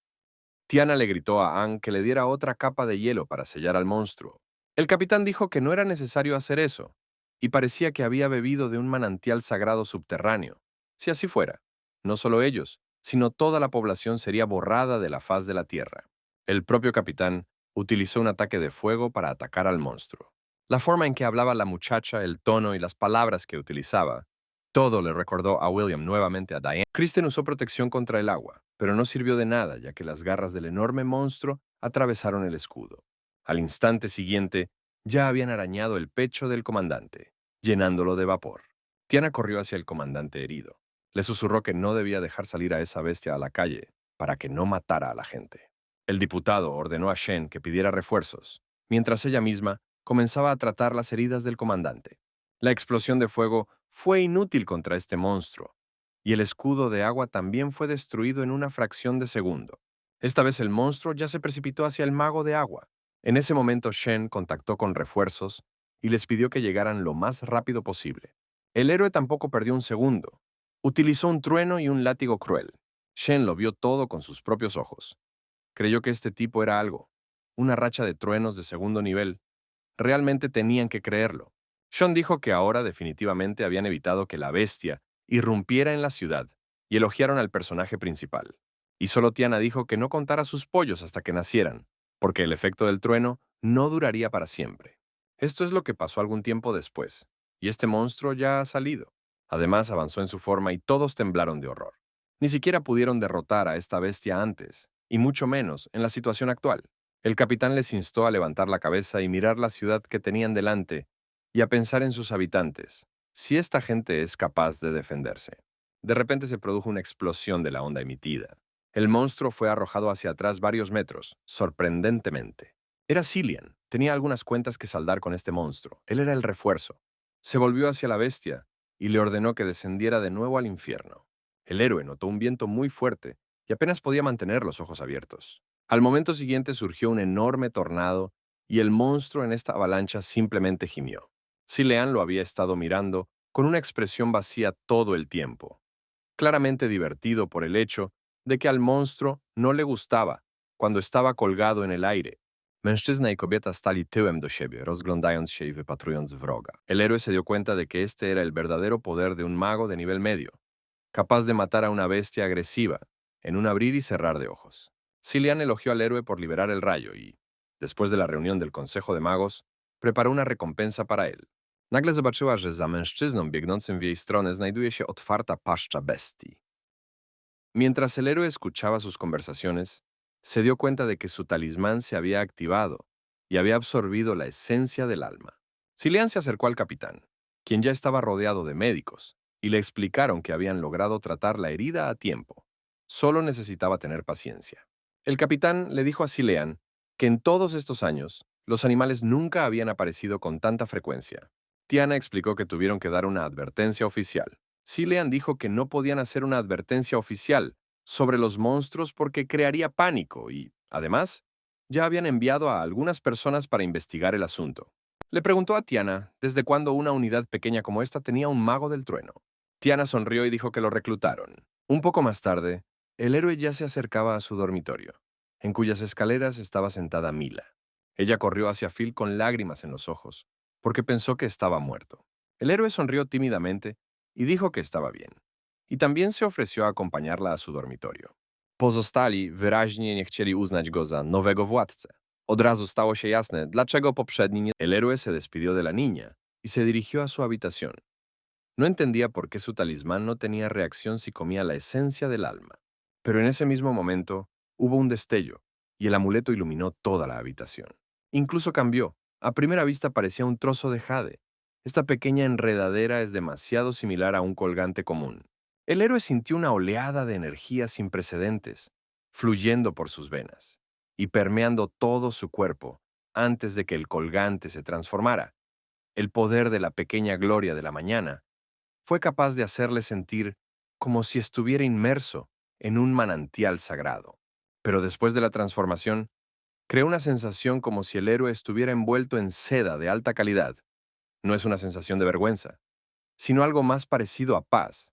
Tiana le gritó a Aang que le diera otra capa de hielo para sellar al monstruo. El capitán dijo que no era necesario hacer eso, y parecía que había bebido de un manantial sagrado subterráneo. Si así fuera, no solo ellos, sino toda la población sería borrada de la faz de la tierra. El propio capitán utilizó un ataque de fuego para atacar al monstruo. La forma en que hablaba la muchacha, el tono y las palabras que utilizaba, todo le recordó a William nuevamente a Diane. Kristen usó protección contra el agua, pero no sirvió de nada ya que las garras del enorme monstruo atravesaron el escudo. Al instante siguiente, ya habían arañado el pecho del comandante, llenándolo de vapor. Tiana corrió hacia el comandante herido. Le susurró que no debía dejar salir a esa bestia a la calle para que no matara a la gente. El diputado ordenó a Shen que pidiera refuerzos, mientras ella misma comenzaba a tratar las heridas del comandante. La explosión de fuego fue inútil contra este monstruo, y el escudo de agua también fue destruido en una fracción de segundo. Esta vez el monstruo ya se precipitó hacia el mago de agua. En ese momento Shen contactó con refuerzos y les pidió que llegaran lo más rápido posible. El héroe tampoco perdió un segundo. Utilizó un trueno y un látigo cruel. Shen lo vio todo con sus propios ojos. Creyó que este tipo era algo, una racha de truenos de segundo nivel. Realmente tenían que creerlo. Sean dijo que ahora definitivamente habían evitado que la bestia irrumpiera en la ciudad y elogiaron al personaje principal. Y solo Tiana dijo que no contara sus pollos hasta que nacieran, porque el efecto del trueno no duraría para siempre. Esto es lo que pasó algún tiempo después, y este monstruo ya ha salido. Además avanzó en su forma y todos temblaron de horror. Ni siquiera pudieron derrotar a esta bestia antes, y mucho menos en la situación actual. El capitán les instó a levantar la cabeza y mirar la ciudad que tenían delante y a pensar en sus habitantes, si esta gente es capaz de defenderse. De repente se produjo una explosión de la onda emitida. El monstruo fue arrojado hacia atrás varios metros, sorprendentemente. Era Cillian. Tenía algunas cuentas que saldar con este monstruo. Él era el refuerzo. Se volvió hacia la bestia y le ordenó que descendiera de nuevo al infierno. El héroe notó un viento muy fuerte y apenas podía mantener los ojos abiertos. Al momento siguiente surgió un enorme tornado y el monstruo en esta avalancha simplemente gimió. Silean lo había estado mirando con una expresión vacía todo el tiempo, claramente divertido por el hecho de que al monstruo no le gustaba cuando estaba colgado en el aire. Mężczyzna i kobieta stali tyłem do siebie, rozglądając się i wypatrując wroga. El héroe se dio cuenta de que este era el verdadero poder de un mago de nivel medio, capaz de matar a una bestia agresiva en un abrir y cerrar de ojos. Cillian elogió al héroe por liberar el rayo y, después de la reunión del Consejo de Magos, preparó una recompensa para él. Nagle zobaczyła, że za mężczyzną biegnącym w jej stronę znajduje się otwarta paszcza bestii. Mientras el héroe escuchaba sus conversaciones, se dio cuenta de que su talismán se había activado y había absorbido la esencia del alma. Cillian se acercó al capitán, quien ya estaba rodeado de médicos, y le explicaron que habían logrado tratar la herida a tiempo. Solo necesitaba tener paciencia. El capitán le dijo a Cillian que en todos estos años, los animales nunca habían aparecido con tanta frecuencia. Tiana explicó que tuvieron que dar una advertencia oficial. Cillian dijo que no podían hacer una advertencia oficial sobre los monstruos porque crearía pánico y, además, ya habían enviado a algunas personas para investigar el asunto. Le preguntó a Tiana desde cuándo una unidad pequeña como esta tenía un mago del trueno. Tiana sonrió y dijo que lo reclutaron. Un poco más tarde, el héroe ya se acercaba a su dormitorio, en cuyas escaleras estaba sentada Mila. Ella corrió hacia Phil con lágrimas en los ojos, porque pensó que estaba muerto. El héroe sonrió tímidamente y dijo que estaba bien, y también se ofreció a acompañarla a su dormitorio. Pozostali wyraźnie nie chcieli uznać go za nowego władcę. Od razu stało się jasne, dlaczego poprzedni nie... El héroe se despidió de la niña y se dirigió a su habitación. No entendía por qué su talismán no tenía reacción si comía la esencia del alma. Pero en ese mismo momento hubo un destello y el amuleto iluminó toda la habitación. Incluso cambió. A primera vista parecía un trozo de jade. Esta pequeña enredadera es demasiado similar a un colgante común. El héroe sintió una oleada de energía sin precedentes, fluyendo por sus venas y permeando todo su cuerpo antes de que el colgante se transformara. El poder de la pequeña gloria de la mañana fue capaz de hacerle sentir como si estuviera inmerso en un manantial sagrado. Pero después de la transformación, creó una sensación como si el héroe estuviera envuelto en seda de alta calidad. No es una sensación de vergüenza, sino algo más parecido a paz,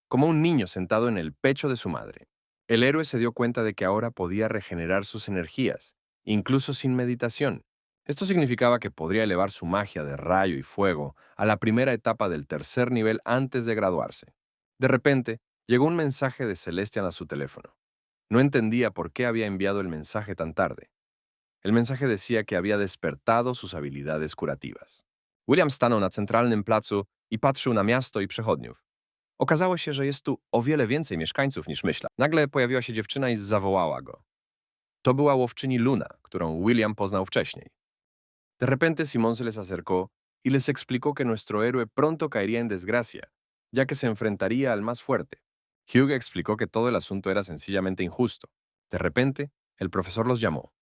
como un niño sentado en el pecho de su madre. El héroe se dio cuenta de que ahora podía regenerar sus energías, incluso sin meditación. Esto significaba que podría elevar su magia de rayo y fuego a la primera etapa del tercer nivel antes de graduarse. De repente, llegó un mensaje de Celestian a su teléfono. No entendía por qué había enviado el mensaje tan tarde. El mensaje decía que había despertado sus habilidades curativas. William stanął na centralnym placu i patrzył na miasto i przechodniów. Okazało się, że jest tu o wiele więcej mieszkańców niż myślał. Nagle pojawiła się dziewczyna i zawołała go. To była łowczyni Luna, którą William poznał wcześniej. De repente Simón se les acercó y les explicó que nuestro héroe pronto caería en desgracia, ya que se enfrentaría al más fuerte. Hugh explicó que todo el asunto era sencillamente injusto. De repente, el profesor los llamó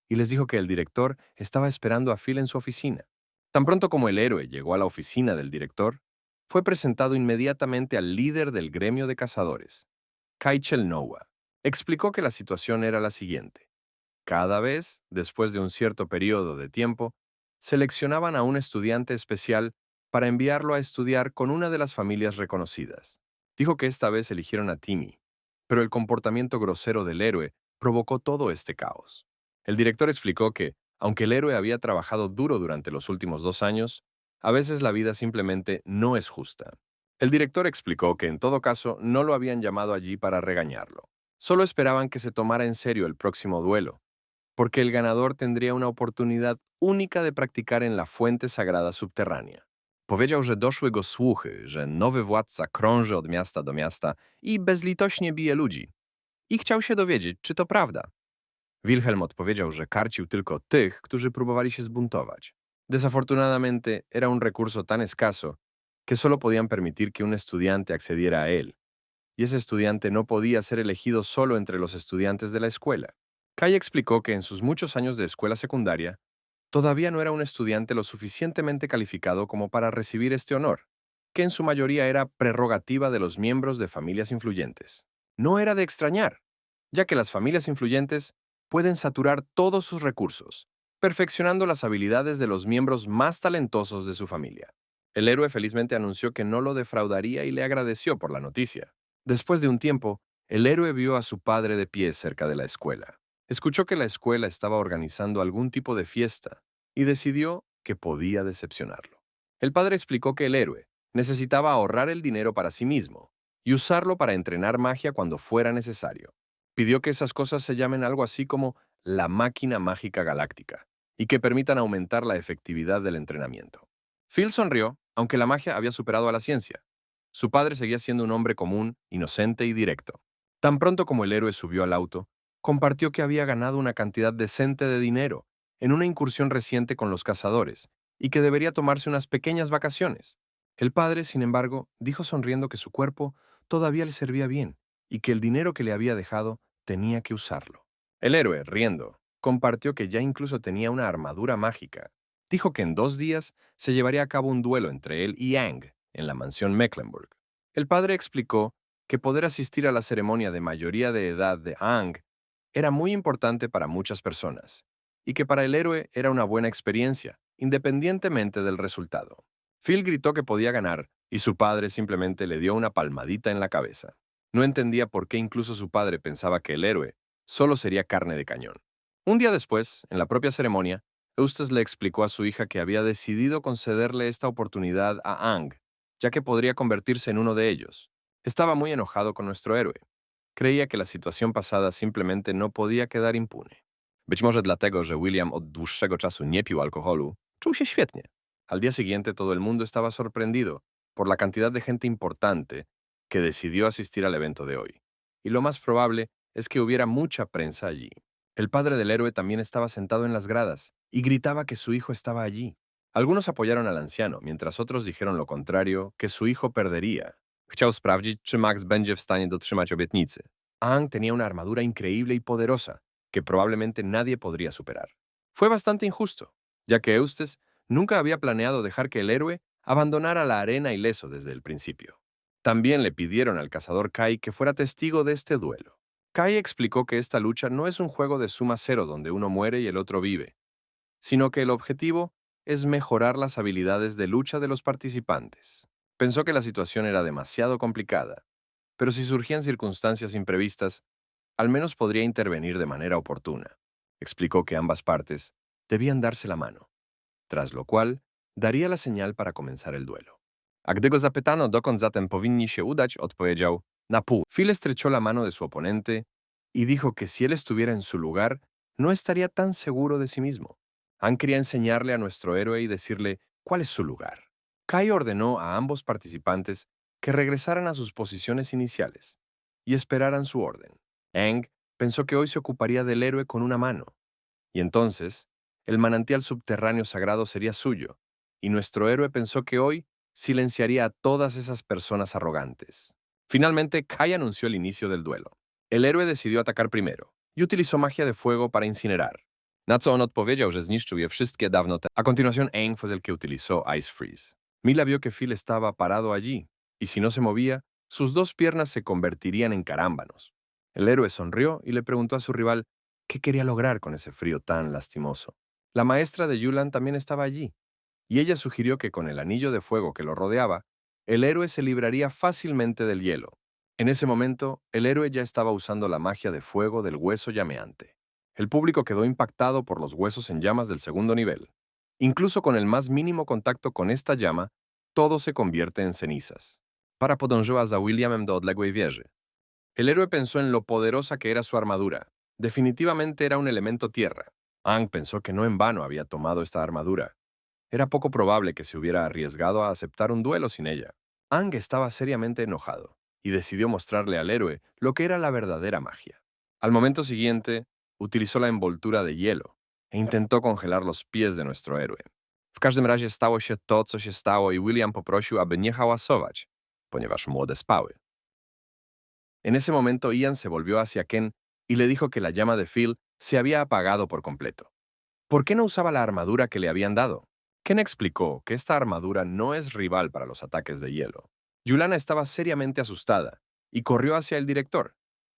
y les dijo que el director estaba esperando a Phil en su oficina. Tan pronto como el héroe llegó a la oficina del director, fue presentado inmediatamente al líder del gremio de cazadores, Kaichel Noah. Explicó que la situación era la siguiente. Cada vez, después de un cierto periodo de tiempo, seleccionaban a un estudiante especial para enviarlo a estudiar con una de las familias reconocidas. Dijo que esta vez eligieron a Timmy, pero el comportamiento grosero del héroe provocó todo este caos. El director explicó que, aunque el héroe había trabajado duro durante los últimos 2 años, a veces la vida simplemente no es justa. El director explicó que en todo caso no lo habían llamado allí para regañarlo. Solo esperaban que se tomara en serio el próximo duelo, porque el ganador tendría una oportunidad única de practicar en la fuente sagrada subterránea. Powiedział, że doszły go słuchy, że nowy władca krąży od miasta do miasta i bezlitośnie bije ludzi. I chciał się dowiedzieć, czy to prawda. Wilhelm odpowiedział, że karcił tylko tych, którzy próbowali się zbuntować. Desafortunadamente, era un recurso tan escaso que solo podían permitir que un estudiante accediera a él, y ese estudiante no podía ser elegido solo entre los estudiantes de la escuela. Kai explicó que en sus muchos años de escuela secundaria, todavía no era un estudiante lo suficientemente calificado como para recibir este honor, que en su mayoría era prerrogativa de los miembros de familias influyentes. No era de extrañar, ya que las familias influyentes pueden saturar todos sus recursos, perfeccionando las habilidades de los miembros más talentosos de su familia. El héroe felizmente anunció que no lo defraudaría y le agradeció por la noticia. Después de un tiempo, el héroe vio a su padre de pie cerca de la escuela. Escuchó que la escuela estaba organizando algún tipo de fiesta y decidió que podía decepcionarlo. El padre explicó que el héroe necesitaba ahorrar el dinero para sí mismo y usarlo para entrenar magia cuando fuera necesario. Pidió que esas cosas se llamen algo así como la máquina mágica galáctica y que permitan aumentar la efectividad del entrenamiento. Phil sonrió, aunque la magia había superado a la ciencia. Su padre seguía siendo un hombre común, inocente y directo. Tan pronto como el héroe subió al auto, compartió que había ganado una cantidad decente de dinero en una incursión reciente con los cazadores y que debería tomarse unas pequeñas vacaciones. El padre, sin embargo, dijo sonriendo que su cuerpo todavía le servía bien y que el dinero que le había dejado tenía que usarlo. El héroe, riendo, compartió que ya incluso tenía una armadura mágica Dijo que en 2 días se llevaría a cabo un duelo entre él y Aang en la mansión Mecklenburg. El padre explicó que poder asistir a la ceremonia de mayoría de edad de Aang era muy importante para muchas personas y que para el héroe era una buena experiencia, independientemente del resultado. Phil gritó que podía ganar y su padre simplemente le dio una palmadita en la cabeza. No entendía por qué incluso su padre pensaba que el héroe solo sería carne de cañón. Un día después, en la propia ceremonia, Eustace le explicó a su hija que había decidido concederle esta oportunidad a Aang, ya que podría convertirse en uno de ellos. Estaba muy enojado con nuestro héroe. Creía que la situación pasada simplemente no podía quedar impune. Być może dlatego, że William od dłuższego czasu nie pił alkoholu, czuł się świetnie. Al día siguiente todo el mundo estaba sorprendido por la cantidad de gente importante que decidió asistir al evento de hoy. Y lo más probable es que hubiera mucha prensa allí. El padre del héroe también estaba sentado en las gradas y gritaba que su hijo estaba allí. Algunos apoyaron al anciano, mientras otros dijeron lo contrario, que su hijo perdería. Chciał sprawdzić, czy Max będzie w stanie dotrzymać obietnicy. Aang tenía una armadura increíble y poderosa, que probablemente nadie podría superar. Fue bastante injusto, ya que Eustace nunca había planeado dejar que el héroe abandonara la arena ileso desde el principio. También le pidieron al cazador Kai que fuera testigo de este duelo. Kai explicó que esta lucha no es un juego de suma cero donde uno muere y el otro vive, sino que el objetivo es mejorar las habilidades de lucha de los participantes. Pensó que la situación era demasiado complicada, pero si surgían circunstancias imprevistas, al menos podría intervenir de manera oportuna. Explicó que ambas partes debían darse la mano, tras lo cual daría la señal para comenzar el duelo. A gdy go zapytano, dokąd zatem powinni się udać, odpowiedział, na pół. Phil estrechó la mano de su oponente y dijo que si él estuviera en su lugar, no estaría tan seguro de sí mismo. Aang quería enseñarle a nuestro héroe y decirle cuál es su lugar. Kai ordenó a ambos participantes que regresaran a sus posiciones iniciales y esperaran su orden. Aang pensó que hoy se ocuparía del héroe con una mano, y entonces el manantial subterráneo sagrado sería suyo, y nuestro héroe pensó que hoy silenciaría a todas esas personas arrogantes. Finalmente, Kai anunció el inicio del duelo. El héroe decidió atacar primero y utilizó magia de fuego para incinerar. Na co on odpowiedział, że zniszczył je wszystkie dawno temu. A continuación, Aang fue el que utilizó Ice Freeze. Mila vio que Phil estaba parado allí, y si no se movía, sus dos piernas se convertirían en carámbanos. El héroe sonrió y le preguntó a su rival qué quería lograr con ese frío tan lastimoso. La maestra de Yulan también estaba allí, y ella sugirió que con el anillo de fuego que lo rodeaba, el héroe se libraría fácilmente del hielo. En ese momento, el héroe ya estaba usando la magia de fuego del hueso llameante. El público quedó impactado por los huesos en llamas del segundo nivel. Incluso con el más mínimo contacto con esta llama, todo se convierte en cenizas. Para podążyła za Williamem do odległej wieży. El héroe pensó en lo poderosa que era su armadura. Definitivamente era un elemento tierra. Aang pensó que no en vano había tomado esta armadura. Era poco probable que se hubiera arriesgado a aceptar un duelo sin ella. Aang estaba seriamente enojado y decidió mostrarle al héroe lo que era la verdadera magia. Al momento siguiente, utilizó la envoltura de hielo e intentó congelar los pies de nuestro héroe. W każdym razie stało się to, co się stało i William poprosił, aby nie hałasować, ponieważ młode spały. En ese momento Ian se volvió hacia Ken y le dijo que la llama de Phil se había apagado por completo. ¿Por qué no usaba la armadura que le habían dado? Ken explicó que esta armadura no es rival para los ataques de hielo. Yulana estaba seriamente asustada y corrió hacia el director.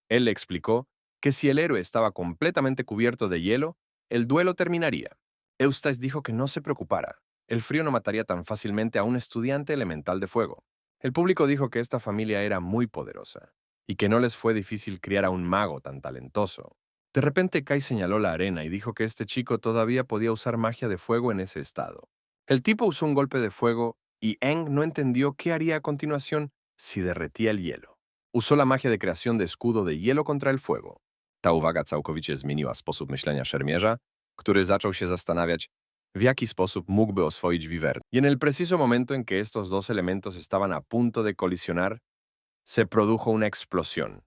Él le explicó que si el héroe estaba completamente cubierto de hielo, el duelo terminaría. Eustace dijo que no se preocupara. El frío no mataría tan fácilmente a un estudiante elemental de fuego. El público dijo que esta familia era muy poderosa y que no les fue difícil criar a un mago tan talentoso. De repente Kai señaló la arena y dijo que este chico todavía podía usar magia de fuego en ese estado. El tipo usó un golpe de fuego y Aang no entendió qué haría a continuación si derretía el hielo. Usó la magia de creación de escudo de hielo contra el fuego. Ta uwaga całkowicie zmieniła sposób myślenia szermierza, który zaczął się zastanawiać, w jaki sposób mógłby oswoić Wyvern. Y en el preciso momento en que estos dos elementos estaban a punto de colisionar, se produjo una explosión.